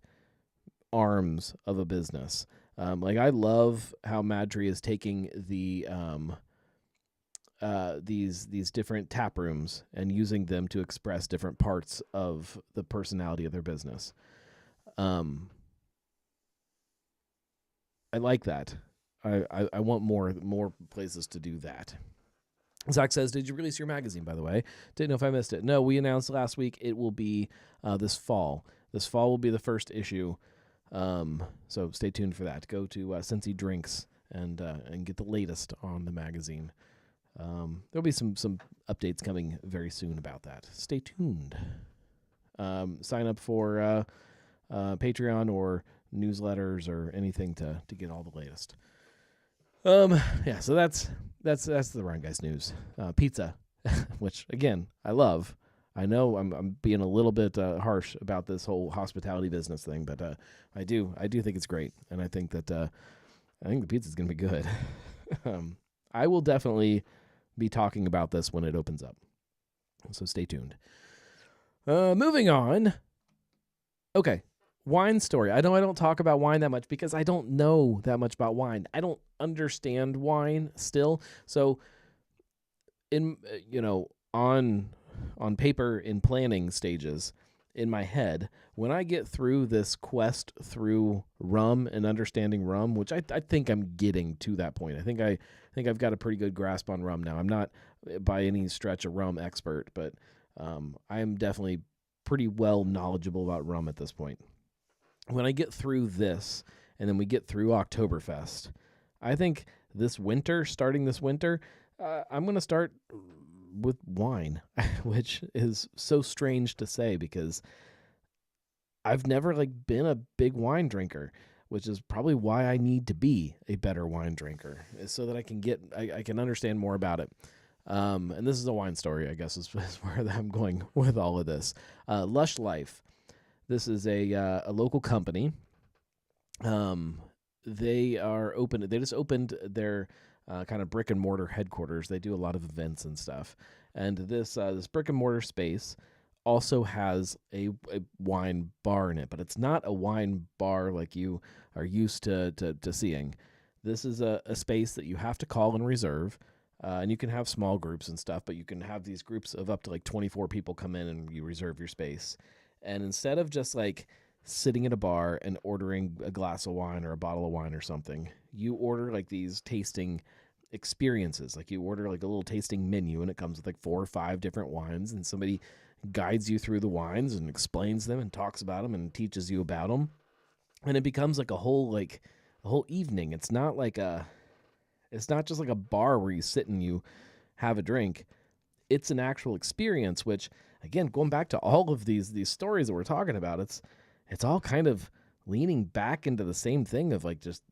arms of a business. I love how Madry is taking the these different tap rooms and using them to express different parts of the personality of their business. I like that. I want more places to do that. Zach says, did you release your magazine, by the way? Didn't know if I missed it. No, we announced last week it will be this fall. This fall will be the first issue. So stay tuned for that. Go to Cincy Drinks and get the latest on the magazine. There'll be some updates coming very soon about that. Stay tuned. Sign up for Patreon or newsletters or anything to get all the latest. So that's the Rhinegeist news. Pizza, which again I love. I know I'm being a little bit harsh about this whole hospitality business thing, but I do think it's great, and I think the pizza's gonna be good. I will definitely be talking about this when it opens up, so stay tuned. Moving on. Okay. Wine story. I know I don't talk about wine that much because I don't know that much about wine. I don't understand wine still. So on paper, in planning stages, in my head, when I get through this quest through rum and understanding rum, which I think I'm getting to that point. I think I've got a pretty good grasp on rum now. I'm not by any stretch a rum expert, but I am definitely pretty well knowledgeable about rum at this point. When I get through this, and then we get through Oktoberfest, I think starting this winter, I'm going to start with wine, which is so strange to say because I've never been a big wine drinker, which is probably why I need to be a better wine drinker, is so that I can understand more about it. And this is a wine story, I guess, is where I'm going with all of this. Lush Life. This is a local company. They are open. They just opened their kind of brick and mortar headquarters. They do a lot of events and stuff. And this brick and mortar space also has a wine bar in it, but it's not a wine bar like you are used to seeing. This is a space that you have to call and reserve. And you can have small groups and stuff, but you can have these groups of up to 24 people come in and you reserve your space. And instead of just sitting at a bar and ordering a glass of wine or a bottle of wine or something, you order these tasting experiences. You order a little tasting menu, and it comes with 4 or 5 different wines, and somebody guides you through the wines and explains them and talks about them and teaches you about them. And it becomes a whole evening. It's not it's not just a bar where you sit and you have a drink. It's an actual experience, which, again, going back to all of these stories that we're talking about, it's all kind of leaning back into the same thing of just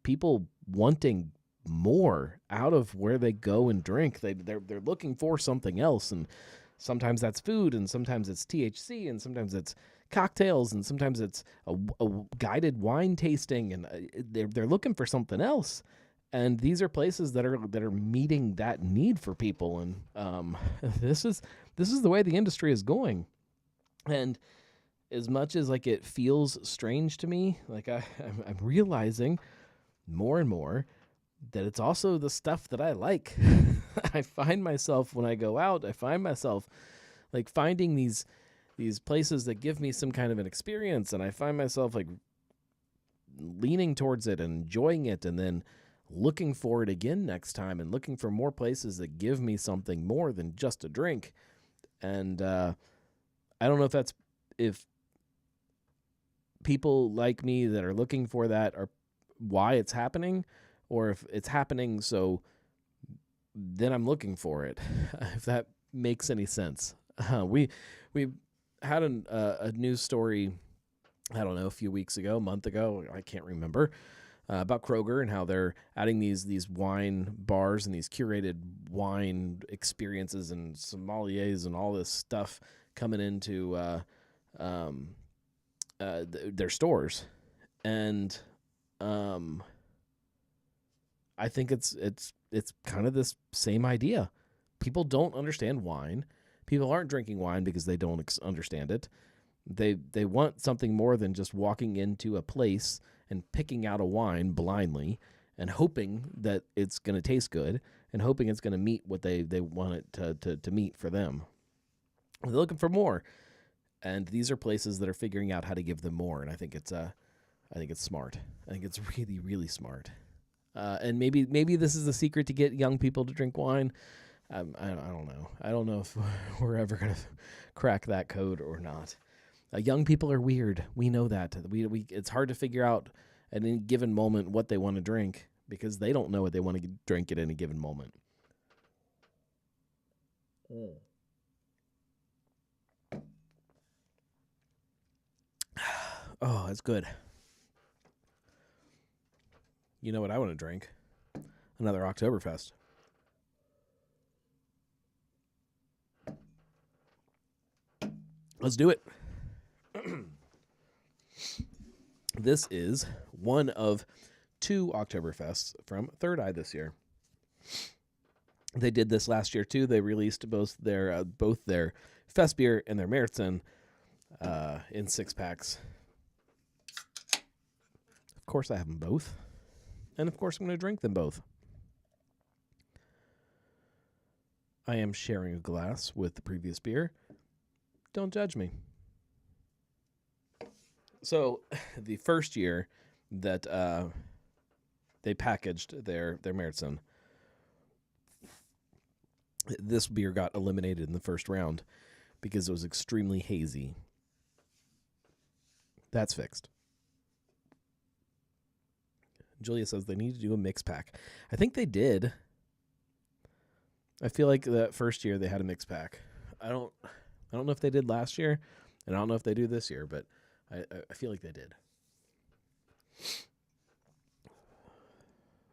people wanting more out of where they go and drink. They're looking for something else, and sometimes that's food, and sometimes it's THC, and sometimes it's cocktails, and sometimes it's a guided wine tasting, and they're looking for something else. And these are places that are meeting that need for people, and this is the way the industry is going. And as much as it feels strange to me, I'm realizing more and more that it's also the stuff that I like. I find myself when I go out, finding these places that give me some kind of an experience, and I find myself leaning towards it and enjoying it, and then looking for it again next time, and looking for more places that give me something more than just a drink. And I don't know if people like me that are looking for that are why it's happening, or if it's happening so then I'm looking for it. If that makes any sense. We had a news story, I don't know, a month ago, I can't remember, about Kroger and how they're adding these wine bars and these curated wine experiences and sommeliers and all this stuff coming into their stores. And I think it's kind of this same idea. People don't understand wine. People aren't drinking wine because they don't understand it. They want something more than just walking into a place and picking out a wine blindly and hoping that it's going to taste good and hoping it's going to meet what they want it to meet for them. They're looking for more. And these are places that are figuring out how to give them more. And I think it's smart. I think it's really, really smart. And maybe this is the secret to get young people to drink wine. I don't know. I don't know if we're ever going to crack that code or not. Young people are weird. We know that. It's hard to figure out at any given moment what they want to drink because they don't know what they want to drink at any given moment. Oh, that's good. You know what I want to drink? Another Oktoberfest. Let's do it. This is one of 2 Oktoberfests from Third Eye this year. They did this last year too. They released both their Fest beer and their Märzen in 6-packs. Of course, I have them both, and of course, I'm going to drink them both. I am sharing a glass with the previous beer. Don't judge me. So the first year that they packaged their Märzen, this beer got eliminated in the first round because it was extremely hazy. That's fixed. Julia says they need to do a mix pack. I think they did. I feel like that first year they had a mix pack. I don't know if they did last year, and I don't know if they do this year, but I feel like they did.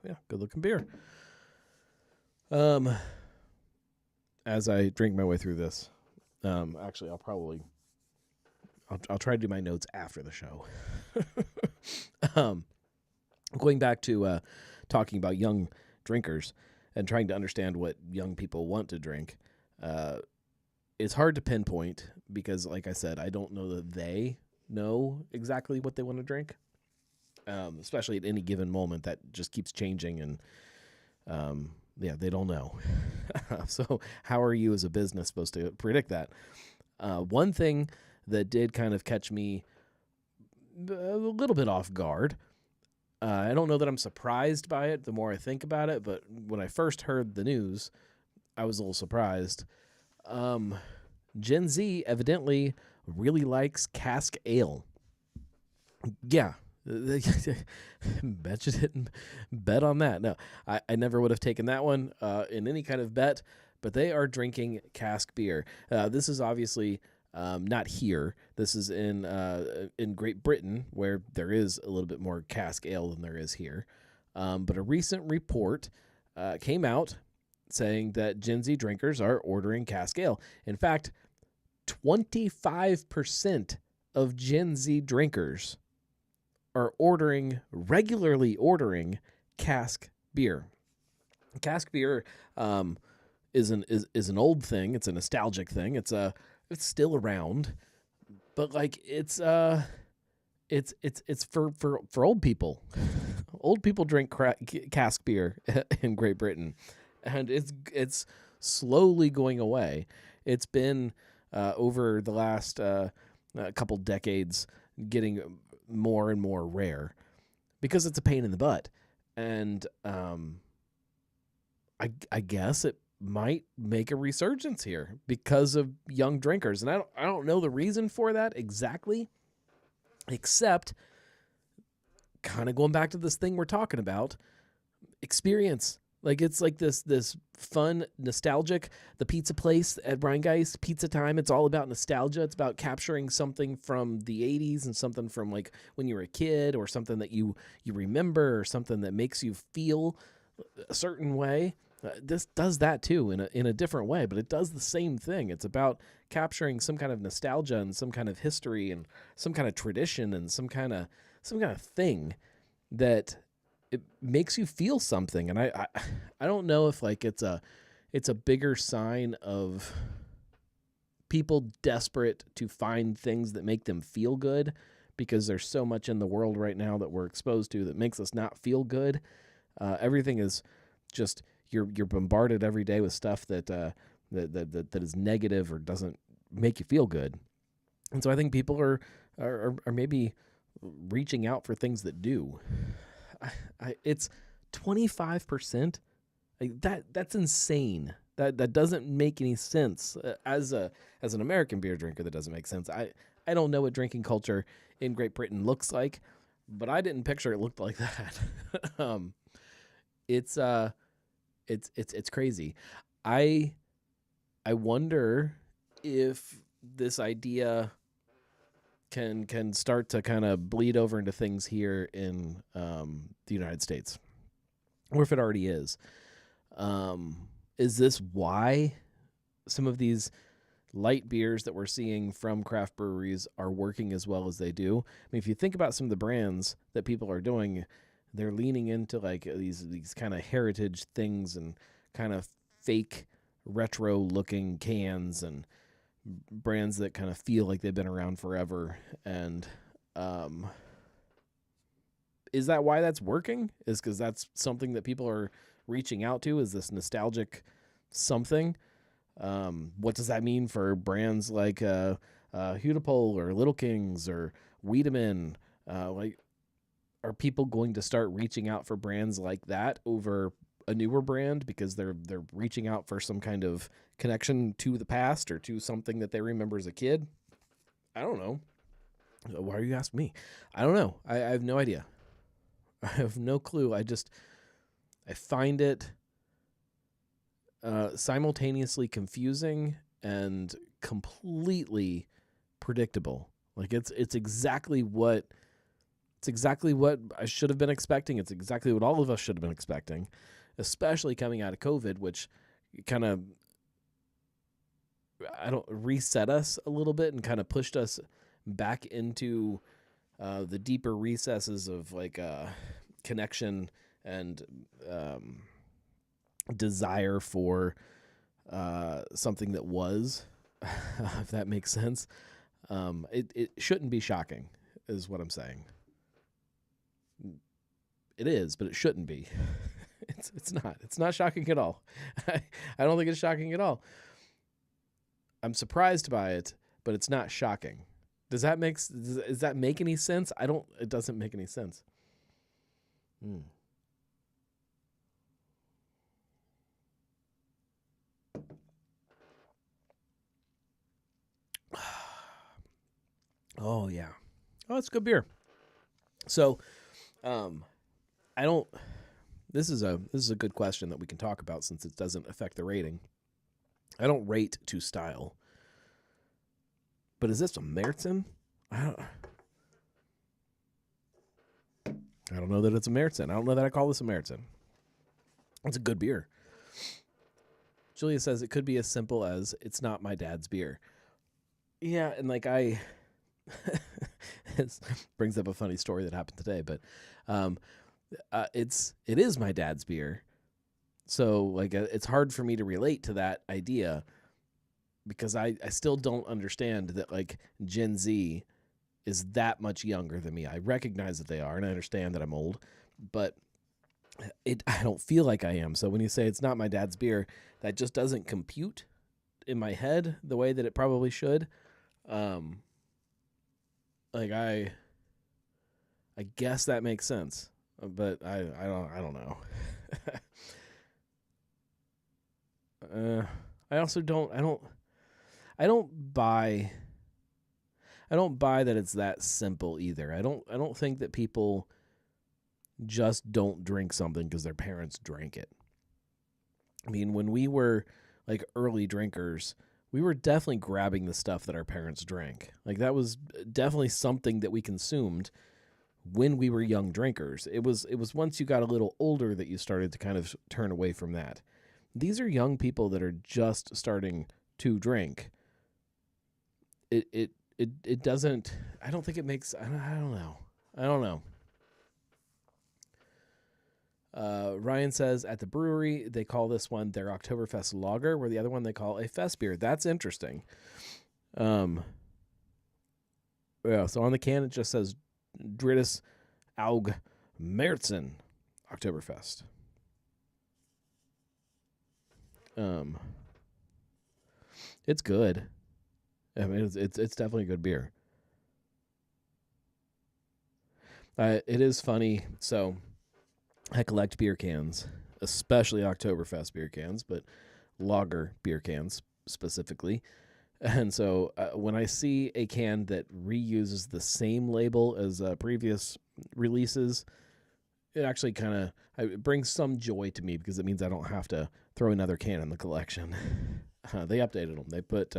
Yeah, good looking beer. As I drink my way through this, actually I'll try to do my notes after the show. Going back to talking about young drinkers and trying to understand what young people want to drink, it's hard to pinpoint because, like I said, I don't know that they know exactly what they want to drink, especially at any given moment. That just keeps changing, and they don't know. So how are you as a business supposed to predict that? One thing that did kind of catch me a little bit off guard, I don't know that I'm surprised by it the more I think about it, but when I first heard the news, I was a little surprised. Gen Z evidently really likes cask ale. Yeah. Bet you didn't bet on that. No, I never would have taken that one in any kind of bet, but they are drinking cask beer. This is obviously not here. This is in Great Britain, where there is a little bit more cask ale than there is here. But a recent report came out saying that Gen Z drinkers are ordering cask ale. In fact, 25% of Gen Z drinkers are regularly ordering cask beer. Cask beer is an old thing. It's a nostalgic thing. It's still around, but like it's for old people. Old people drink cask beer in Great Britain, and it's slowly going away. It's been over the last couple decades getting more and more rare because it's a pain in the butt, and I guess it might make a resurgence here because of young drinkers, and I don't know the reason for that exactly, except kind of going back to this thing we're talking about, experience. Like it's like this fun, nostalgic, the pizza place at Brian Geist, Pizza Time. It's all about nostalgia. It's about capturing something from the 80s and something from like when you were a kid, or something that you remember, or something that makes you feel a certain way. This does that too in a different way, but it does the same thing. It's about capturing some kind of nostalgia and some kind of history and some kind of tradition and some kind of thing that it makes you feel something. And I don't know if like it's a bigger sign of people desperate to find things that make them feel good, because there's so much in the world right now that we're exposed to that makes us not feel good. Everything is just you're bombarded every day with stuff that is negative or doesn't make you feel good. And so I think people are maybe reaching out for things that do. It's 25%. Like that's insane. That doesn't make any sense. As an American beer drinker, that doesn't make sense. I don't know what drinking culture in Great Britain looks like, but I didn't picture it looked like that. It's crazy. I wonder if this idea can start to kind of bleed over into things here in the United States, or if it already is. Is this why some of these light beers that we're seeing from craft breweries are working as well as they do? I mean, if you think about some of the brands that people are doing, they're leaning into like these kind of heritage things and kind of fake retro looking cans and brands that kind of feel like they've been around forever. And is that why that's working? Is because that's something that people are reaching out to, is this nostalgic something? What does that mean for brands like Hudipole or Little Kings or Wiedemann, like, are people going to start reaching out for brands like that over a newer brand because they're reaching out for some kind of connection to the past or to something that they remember as a kid? I don't know. Why are you asking me? I don't know. I have no idea. I have no clue. I find it simultaneously confusing and completely predictable. Like it's exactly what I should have been expecting. It's exactly what all of us should have been expecting, especially coming out of COVID, which kind of reset us a little bit and kind of pushed us back into the deeper recesses of like connection and desire for something that was, if that makes sense. It shouldn't be shocking, is what I'm saying. It is, but it shouldn't be. It's not. It's not shocking at all. I don't think it's shocking at all. I'm surprised by it, but it's not shocking. Does that make any sense? It doesn't make any sense. Oh yeah. Oh, it's good beer. So, I don't. This is a good question that we can talk about since it doesn't affect the rating. I don't rate to style. But is this a Märzen? I don't know that it's a Märzen. I don't know that I call this a Märzen. It's a good beer. Julia says it could be as simple as it's not my dad's beer. Yeah, and like it brings up a funny story that happened today, but it is my dad's beer. So like it's hard for me to relate to that idea because I still don't understand that like Gen Z is that much younger than me. I recognize that they are, and I understand that I'm old, but I don't feel like I am. So when you say it's not my dad's beer, that just doesn't compute in my head the way that it probably should. Like I guess that makes sense, but I don't know. I also don't buy that it's that simple either. I don't think that people just don't drink something because their parents drank it. I mean, when we were like early drinkers, we were definitely grabbing the stuff that our parents drank. Like that was definitely something that we consumed when we were young drinkers. It was once you got a little older that you started to kind of turn away from that. These are young people that are just starting to drink. It doesn't. I don't think it makes. I don't know. Ryan says at the brewery they call this one their Oktoberfest lager, where the other one they call a fest beer. That's interesting. Yeah. So on the can it just says Drittes Aug Märzen Oktoberfest. It's good. I mean, it's definitely a good beer. It is funny. So I collect beer cans, especially Oktoberfest beer cans, but lager beer cans specifically. And so when I see a can that reuses the same label as previous releases, it actually kind of brings some joy to me because it means I don't have to throw another can in the collection. They updated them. They put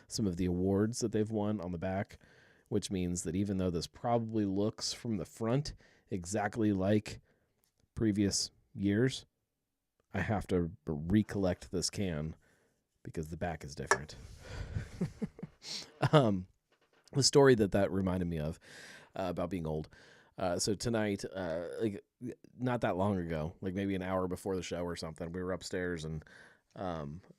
some of the awards that they've won on the back, which means that even though this probably looks from the front exactly like previous years, I have to recollect this can because the back is different. The story that reminded me of about being old. So tonight, like not that long ago, like maybe an hour before the show or something, we were upstairs and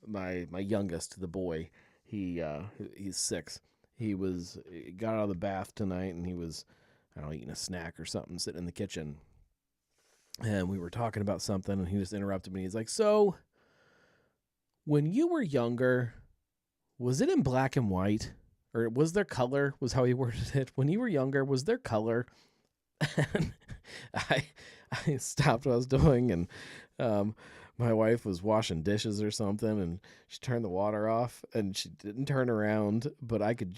my youngest, the boy, he's 6. He got out of the bath tonight and he was, I don't know, eating a snack or something, sitting in the kitchen. And we were talking about something and he just interrupted me. He's like, so when you were younger, was it in black and white? or was there color? Was how he worded it. When you were younger, was there color? And I I stopped what I was doing, and um, my wife was washing dishes or something, and she turned the water off, and she didn't turn around, but I could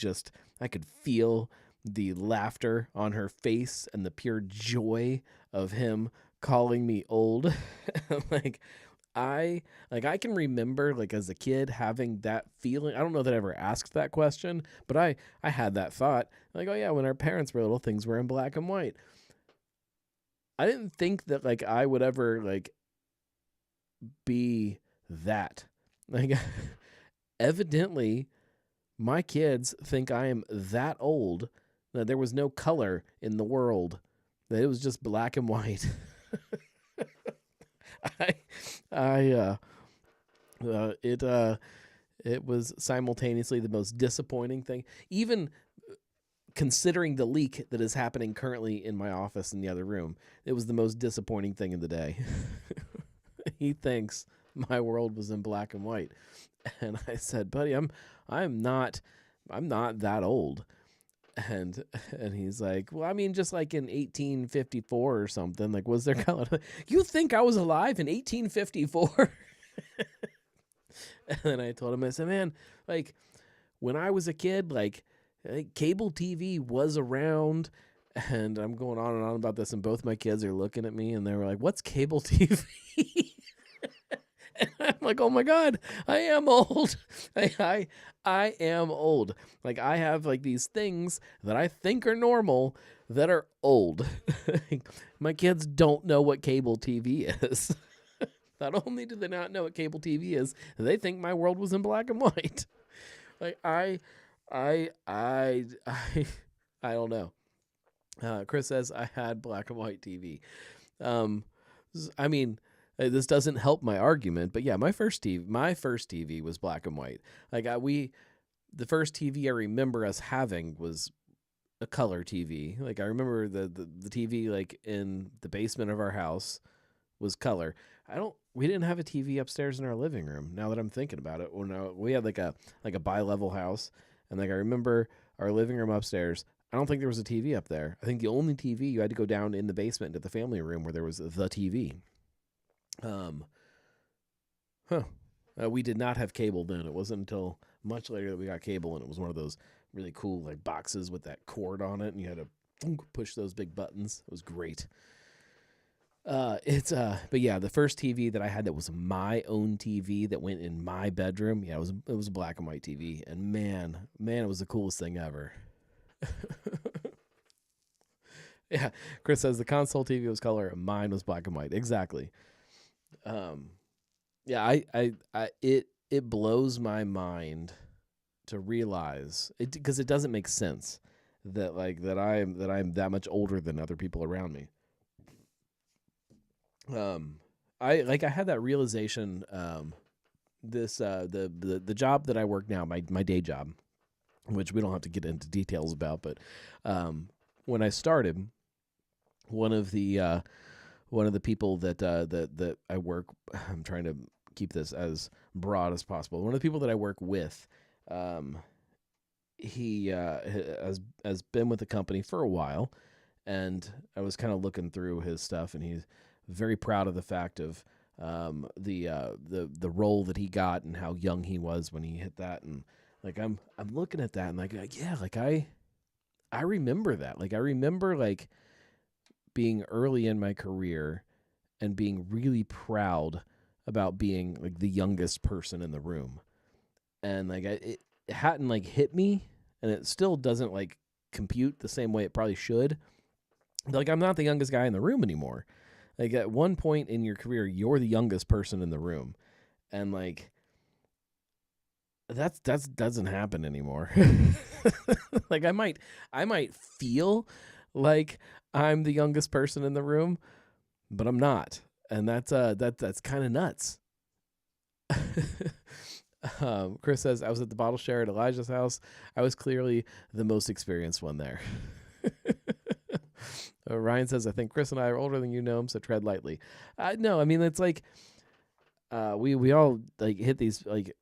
feel the laughter on her face and the pure joy of him calling me old. like I can remember like as a kid having that feeling. I don't know that I ever asked that question, but I had that thought like, oh yeah, when our parents were little, things were in black and white. I didn't think that like I would ever like be that. Like evidently my kids think I am that old that there was no color in the world, that it was just black and white. I I it it was simultaneously the most disappointing thing, even considering the leak that is happening currently in my office in the other room. It was the most disappointing thing in the day. He thinks my world was in black and white. And I said, "Buddy, I'm not I'm not that old." And and he's like, "Well, I mean, just like in 1854 or something. Like, was there color?" You think I was alive in 1854? And then I told him, I said, "Man, like when I was a kid, like cable TV was around." And I'm going on and on about this, and both my kids are looking at me, and they were like, "What's cable TV?" And I'm like, "Oh my God, I am old. I am old. Like I have like these things that I think are normal that are old." My kids don't know what cable TV is. Not only do they not know what cable TV is, they think my world was in black and white. Like I I don't know. Chris says I had black and white TV. Um, I mean, this doesn't help my argument, but yeah, my first TV was black and white. Like the first TV I remember us having was a color TV. Like I remember the TV like in the basement of our house was color. We didn't have a TV upstairs in our living room. Now that I'm thinking about it, we had like a bi-level house, and like I remember our living room upstairs. I don't think there was a TV up there. I think the only TV, you had to go down in the basement to the family room where there was the TV. Huh. We did not have cable then. It wasn't until much later that we got cable, and it was one of those really cool like boxes with that cord on it, and you had to push those big buttons. It was great. But yeah, the first TV that I had that was my own TV that went in my bedroom. Yeah, it was a black and white TV, and man, it was the coolest thing ever. Yeah, Chris says the console TV was color, and mine was black and white. Exactly. Um, yeah, it blows my mind to realize it because it doesn't make sense that I'm that much older than other people around me. I had that realization the job that I work now, my day job, which we don't have to get into details about, but when I started, one of the people that I work, I'm trying to keep this as broad as possible. One of the people that I work with, he has been with the company for a while, and I was kind of looking through his stuff, and he's very proud of the fact of the role that he got and how young he was when he hit that, and like I'm looking at that and like yeah, like I remember that. Like I remember like being early in my career and being really proud about being like the youngest person in the room. And like it hadn't like hit me, and it still doesn't like compute the same way it probably should. But, like I'm not the youngest guy in the room anymore. Like at one point in your career, you're the youngest person in the room. And like that doesn't happen anymore. Like I might feel like I'm the youngest person in the room, but I'm not. And that's kind of nuts. Chris says, I was at the bottle share at Elijah's house. I was clearly the most experienced one there. Ryan says, I think Chris and I are older than you know him, so tread lightly. No, I mean, it's like we all like hit these, like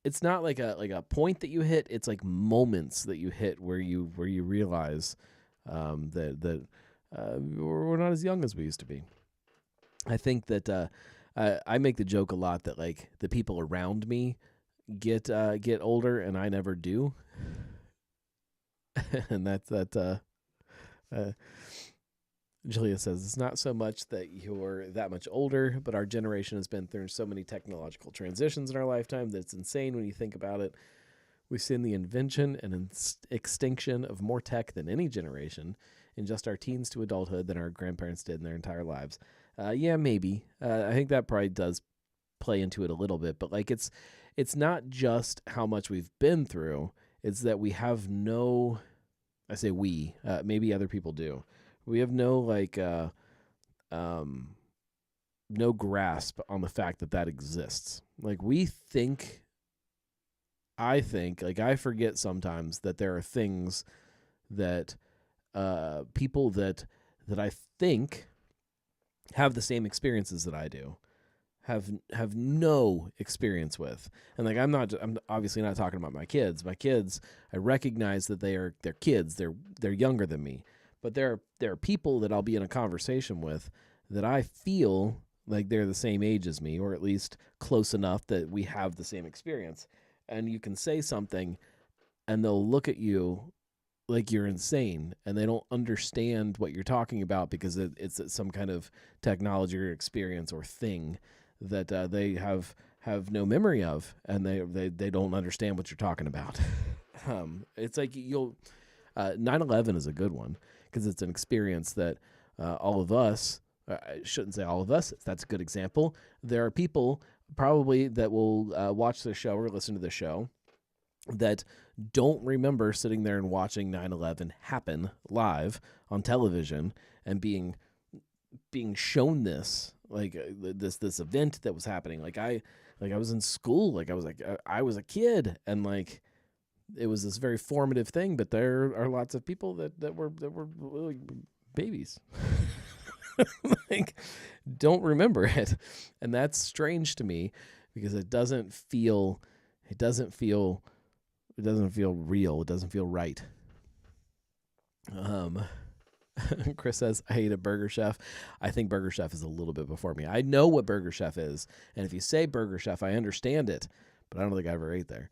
it's not like a point that you hit. It's like moments that you hit where you realize that we're not as young as we used to be. I think that I make the joke a lot that like the people around me get older and I never do, and that's that. Julia says it's not so much that you're that much older, but our generation has been through so many technological transitions in our lifetime that it's insane when you think about it. We've seen the invention and extinction of more tech than any generation in just our teens to adulthood than our grandparents did in their entire lives. Yeah, maybe. I think that probably does play into it a little bit, but like it's not just how much we've been through. It's that we have no. I say we. Maybe other people do. We have no no grasp on the fact that exists. Like I think, like I forget sometimes that there are things that people that I think have the same experiences that I do have no experience with. And like I'm obviously not talking about my kids. My kids, I recognize that they're kids. They're younger than me. But there are people that I'll be in a conversation with that I feel like they're the same age as me, or at least close enough that we have the same experience. And you can say something and they'll look at you like you're insane and they don't understand what you're talking about because it's some kind of technology or experience or thing that they have no memory of, and they don't understand what you're talking about. It's like 9/11 is a good one because it's an experience that all of us, I shouldn't say all of us, that's a good example. There are people probably that will watch the show or listen to the show that don't remember sitting there and watching 9/11 happen live on television and being shown this this event that was happening. I was in school, I was a kid, and like it was this very formative thing. But there are lots of people that were like babies, like don't remember it, and that's strange to me because it doesn't feel real. It doesn't feel right. Chris says, I hate a Burger Chef. I think Burger Chef is a little bit before me. I know what Burger Chef is. And if you say Burger Chef, I understand it. But I don't think I ever ate there.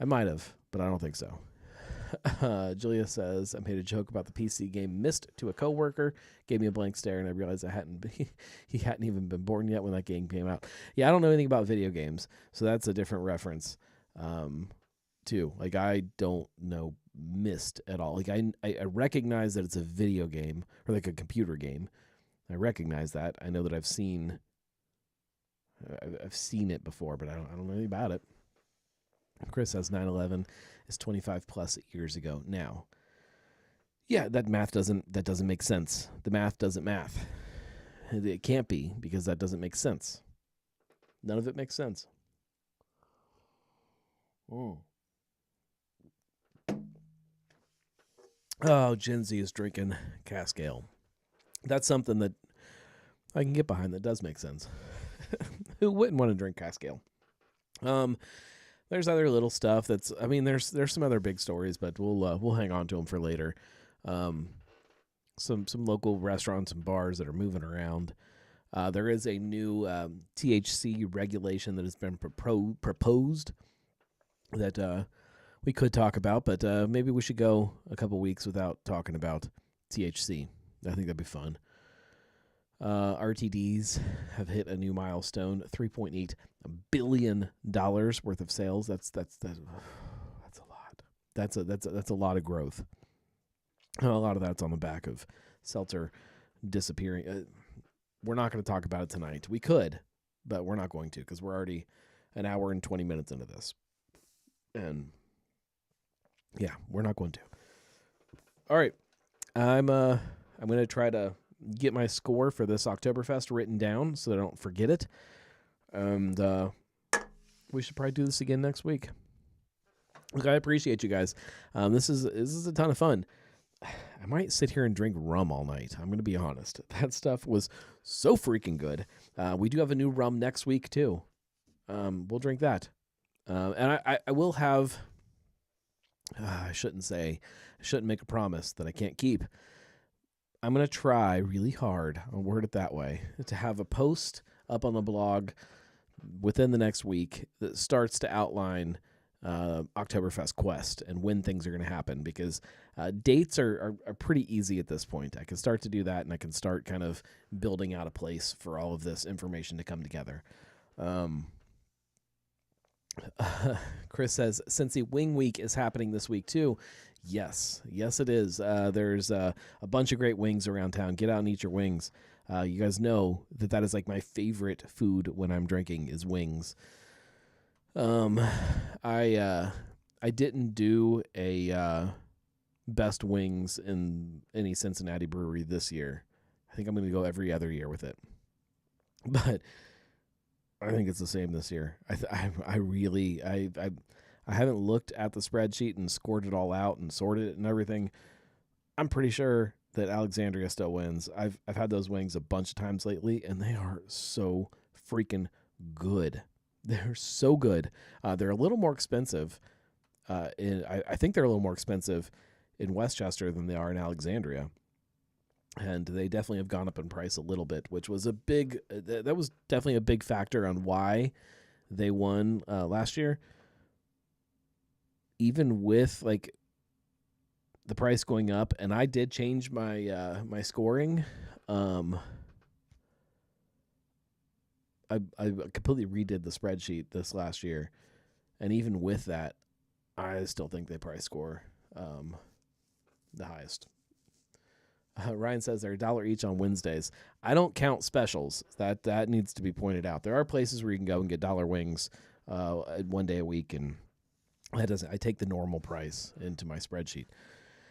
I might have, but I don't think so. Julia says, I made a joke about the PC game Missed to a coworker. Gave me a blank stare, and I realized he hadn't even been born yet when that game came out. Yeah, I don't know anything about video games. So that's a different reference. Too. Like I don't know Mist at all. Like I recognize that it's a video game or like a computer game. I recognize that. I know that I've seen it before, but I don't know anything about it. Chris says 9/11 is 25 plus years ago now. Yeah, that doesn't make sense. The math doesn't math. It can't be because that doesn't make sense. None of it makes sense. Oh, Gen Z is drinking cask ale. That's something that I can get behind. That does make sense. Who wouldn't want to drink cask ale? There's other little stuff there's some other big stories, but we'll hang on to them for later. Some local restaurants and bars that are moving around. There is a new THC regulation that has been proposed that we could talk about, but maybe we should go a couple weeks without talking about THC. I think that'd be fun. RTDs have hit a new milestone, $3.8 billion worth of sales. That's a lot. That's a lot of growth. A lot of that's on the back of seltzer disappearing. We're not going to talk about it tonight. We could, but we're not going to because we're already an hour and 20 minutes into this. And yeah, we're not going to. All right. I'm going to try to get my score for this Oktoberfest written down so that I don't forget it. And we should probably do this again next week. Look, I appreciate you guys. This is a ton of fun. I might sit here and drink rum all night. I'm going to be honest. That stuff was so freaking good. We do have a new rum next week too. We'll drink that. And I will have. I shouldn't make a promise that I can't keep. I'm going to try really hard, I'll word it that way, to have a post up on the blog within the next week that starts to outline Oktoberfest Quest and when things are going to happen, because dates are pretty easy at this point. I can start to do that, and I can start kind of building out a place for all of this information to come together. Chris says, Cincy Wing Week is happening this week too. Yes, it is. There's a bunch of great wings around town. Get out and eat your wings. You guys know that is like my favorite food when I'm drinking is wings. I didn't do a best wings in any Cincinnati brewery this year. I think I'm going to go every other year with it. But I think it's the same this year. I haven't looked at the spreadsheet and scored it all out and sorted it and everything. I'm pretty sure that Alexandria still wins. I've had those wings a bunch of times lately, and they are so freaking good. They're so good. They're a little more expensive. I think they're a little more expensive in Westchester than they are in Alexandria. And they definitely have gone up in price a little bit, which was that was definitely a big factor on why they won last year. Even with like the price going up, and I did change my my scoring. I completely redid the spreadsheet this last year, and even with that, I still think they probably score the highest. Ryan says they're $1 each on Wednesdays. I don't count specials. That needs to be pointed out. There are places where you can go and get dollar wings 1 day a week, and that doesn't. I take the normal price into my spreadsheet,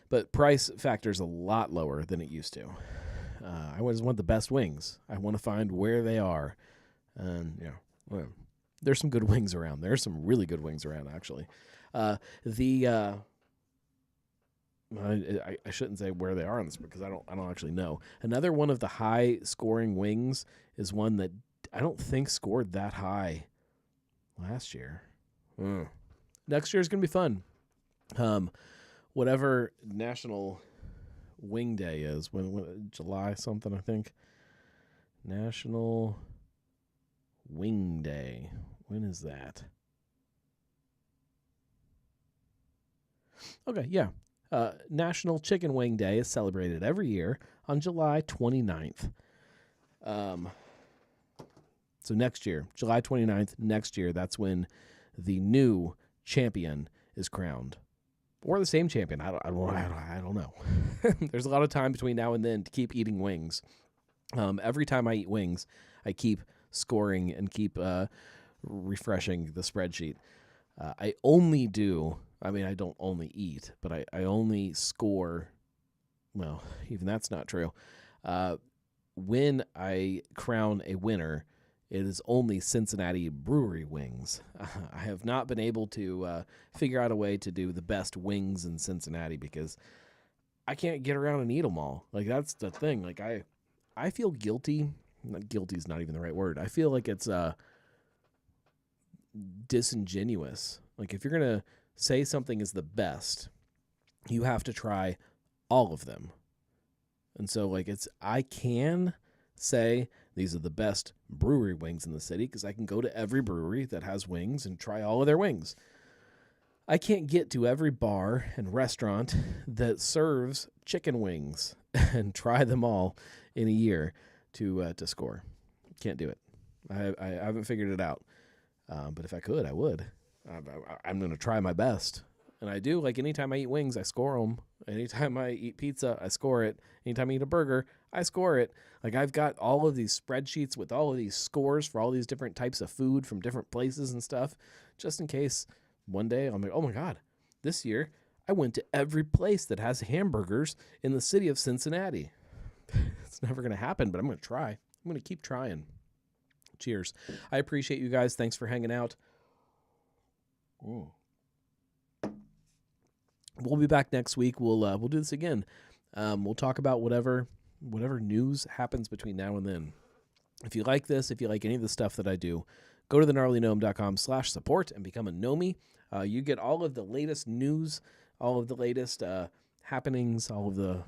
but price factors a lot lower than it used to. I just want the best wings. I want to find where they are, and there's some good wings around. There's some really good wings around, actually. I shouldn't say where they are on this because I don't actually know. Another one of the high scoring wings is one that I don't think scored that high last year. Next year is going to be fun. Whatever National Wing Day is, when July something, I think. National Wing Day. When is that? Okay, yeah. National Chicken Wing Day is celebrated every year on July 29th. So next year, July 29th, next year, that's when the new champion is crowned. Or the same champion. I don't know. There's a lot of time between now and then to keep eating wings. Every time I eat wings, I keep scoring and keep refreshing the spreadsheet. I don't only eat, but I only score. Well, even that's not true. When I crown a winner, it is only Cincinnati brewery wings. I have not been able to figure out a way to do the best wings in Cincinnati because I can't get around and eat them all. Like, that's the thing. Like, I feel guilty. Guilty is not even the right word. I feel like it's disingenuous. Like, if you're going to say something is the best, you have to try all of them. And so, like, I can say these are the best brewery wings in the city because I can go to every brewery that has wings and try all of their wings. I can't get to every bar and restaurant that serves chicken wings and try them all in a year to score. Can't do it. I haven't figured it out. But if I could, I would. I'm going to try my best. And I do. Like, anytime I eat wings, I score them. Anytime I eat pizza, I score it. Anytime I eat a burger, I score it. Like, I've got all of these spreadsheets with all of these scores for all these different types of food from different places and stuff, just in case one day I'm like, oh my God, this year I went to every place that has hamburgers in the city of Cincinnati. It's never going to happen, but I'm going to try. I'm going to keep trying. Cheers. I appreciate you guys. Thanks for hanging out. We'll be back next week. We'll do this again. We'll talk about whatever news happens between now and then. If you like this, if you like any of the stuff that I do, Go to thegnarlygnome.com/support and become a Nomie. You get all of the latest news, all of the latest happenings, all of the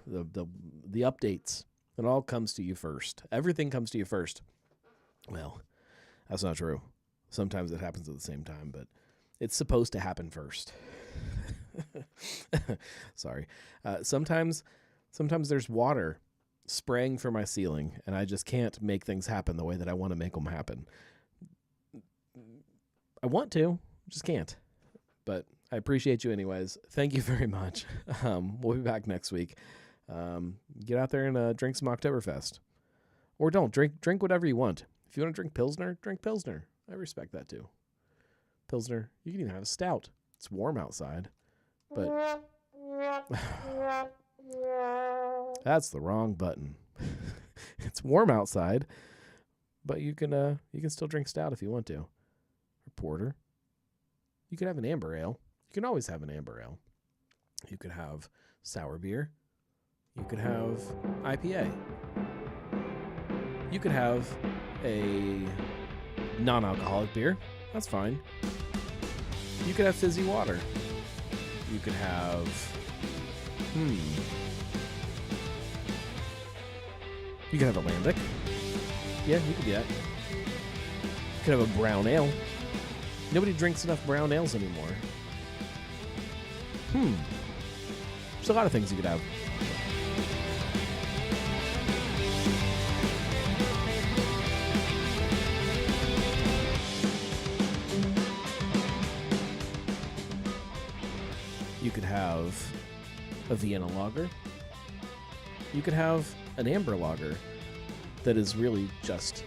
updates. It all comes to you first. Everything comes to you first. Well, that's not true. Sometimes it happens at the same time, but it's supposed to happen first. Sorry. Sometimes there's water spraying from my ceiling, and I just can't make things happen the way that I want to make them happen. I want to, just can't. But I appreciate you anyways. Thank you very much. We'll be back next week. Get out there and drink some Oktoberfest. Or don't. Drink whatever you want. If you want to drink Pilsner, drink Pilsner. I respect that too. Pilsner, you can even have a stout. It's warm outside. But that's the wrong button. It's warm outside, but you can still drink stout if you want to. Or porter. You could have an amber ale. You can always have an amber ale. You could have sour beer. You could have IPA. You could have a non-alcoholic beer. That's fine. You could have fizzy water. You could have... You could have a lambic. Yeah, you could do that. You could have a brown ale. Nobody drinks enough brown ales anymore. There's a lot of things you could have. You could have a Vienna lager. You could have an amber lager that is really just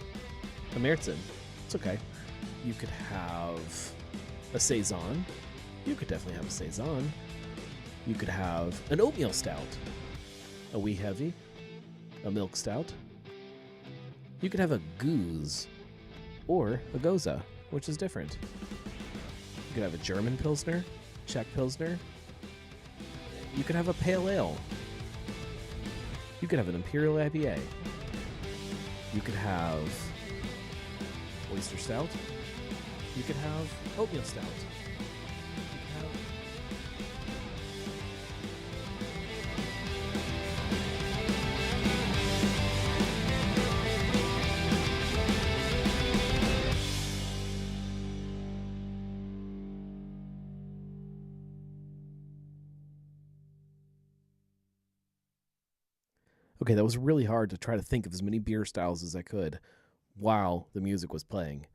a Märzen. It's okay. You could have a Saison. You could definitely have a Saison. You could have an oatmeal stout, a wee heavy, a milk stout. You could have a Goose or a Goza, which is different. You could have a German Pilsner, Czech Pilsner. You could have a pale ale. You could have an Imperial IPA. You could have oyster stout. You could have oatmeal stout. You could have... Okay, that was really hard to try to think of as many beer styles as I could while the music was playing.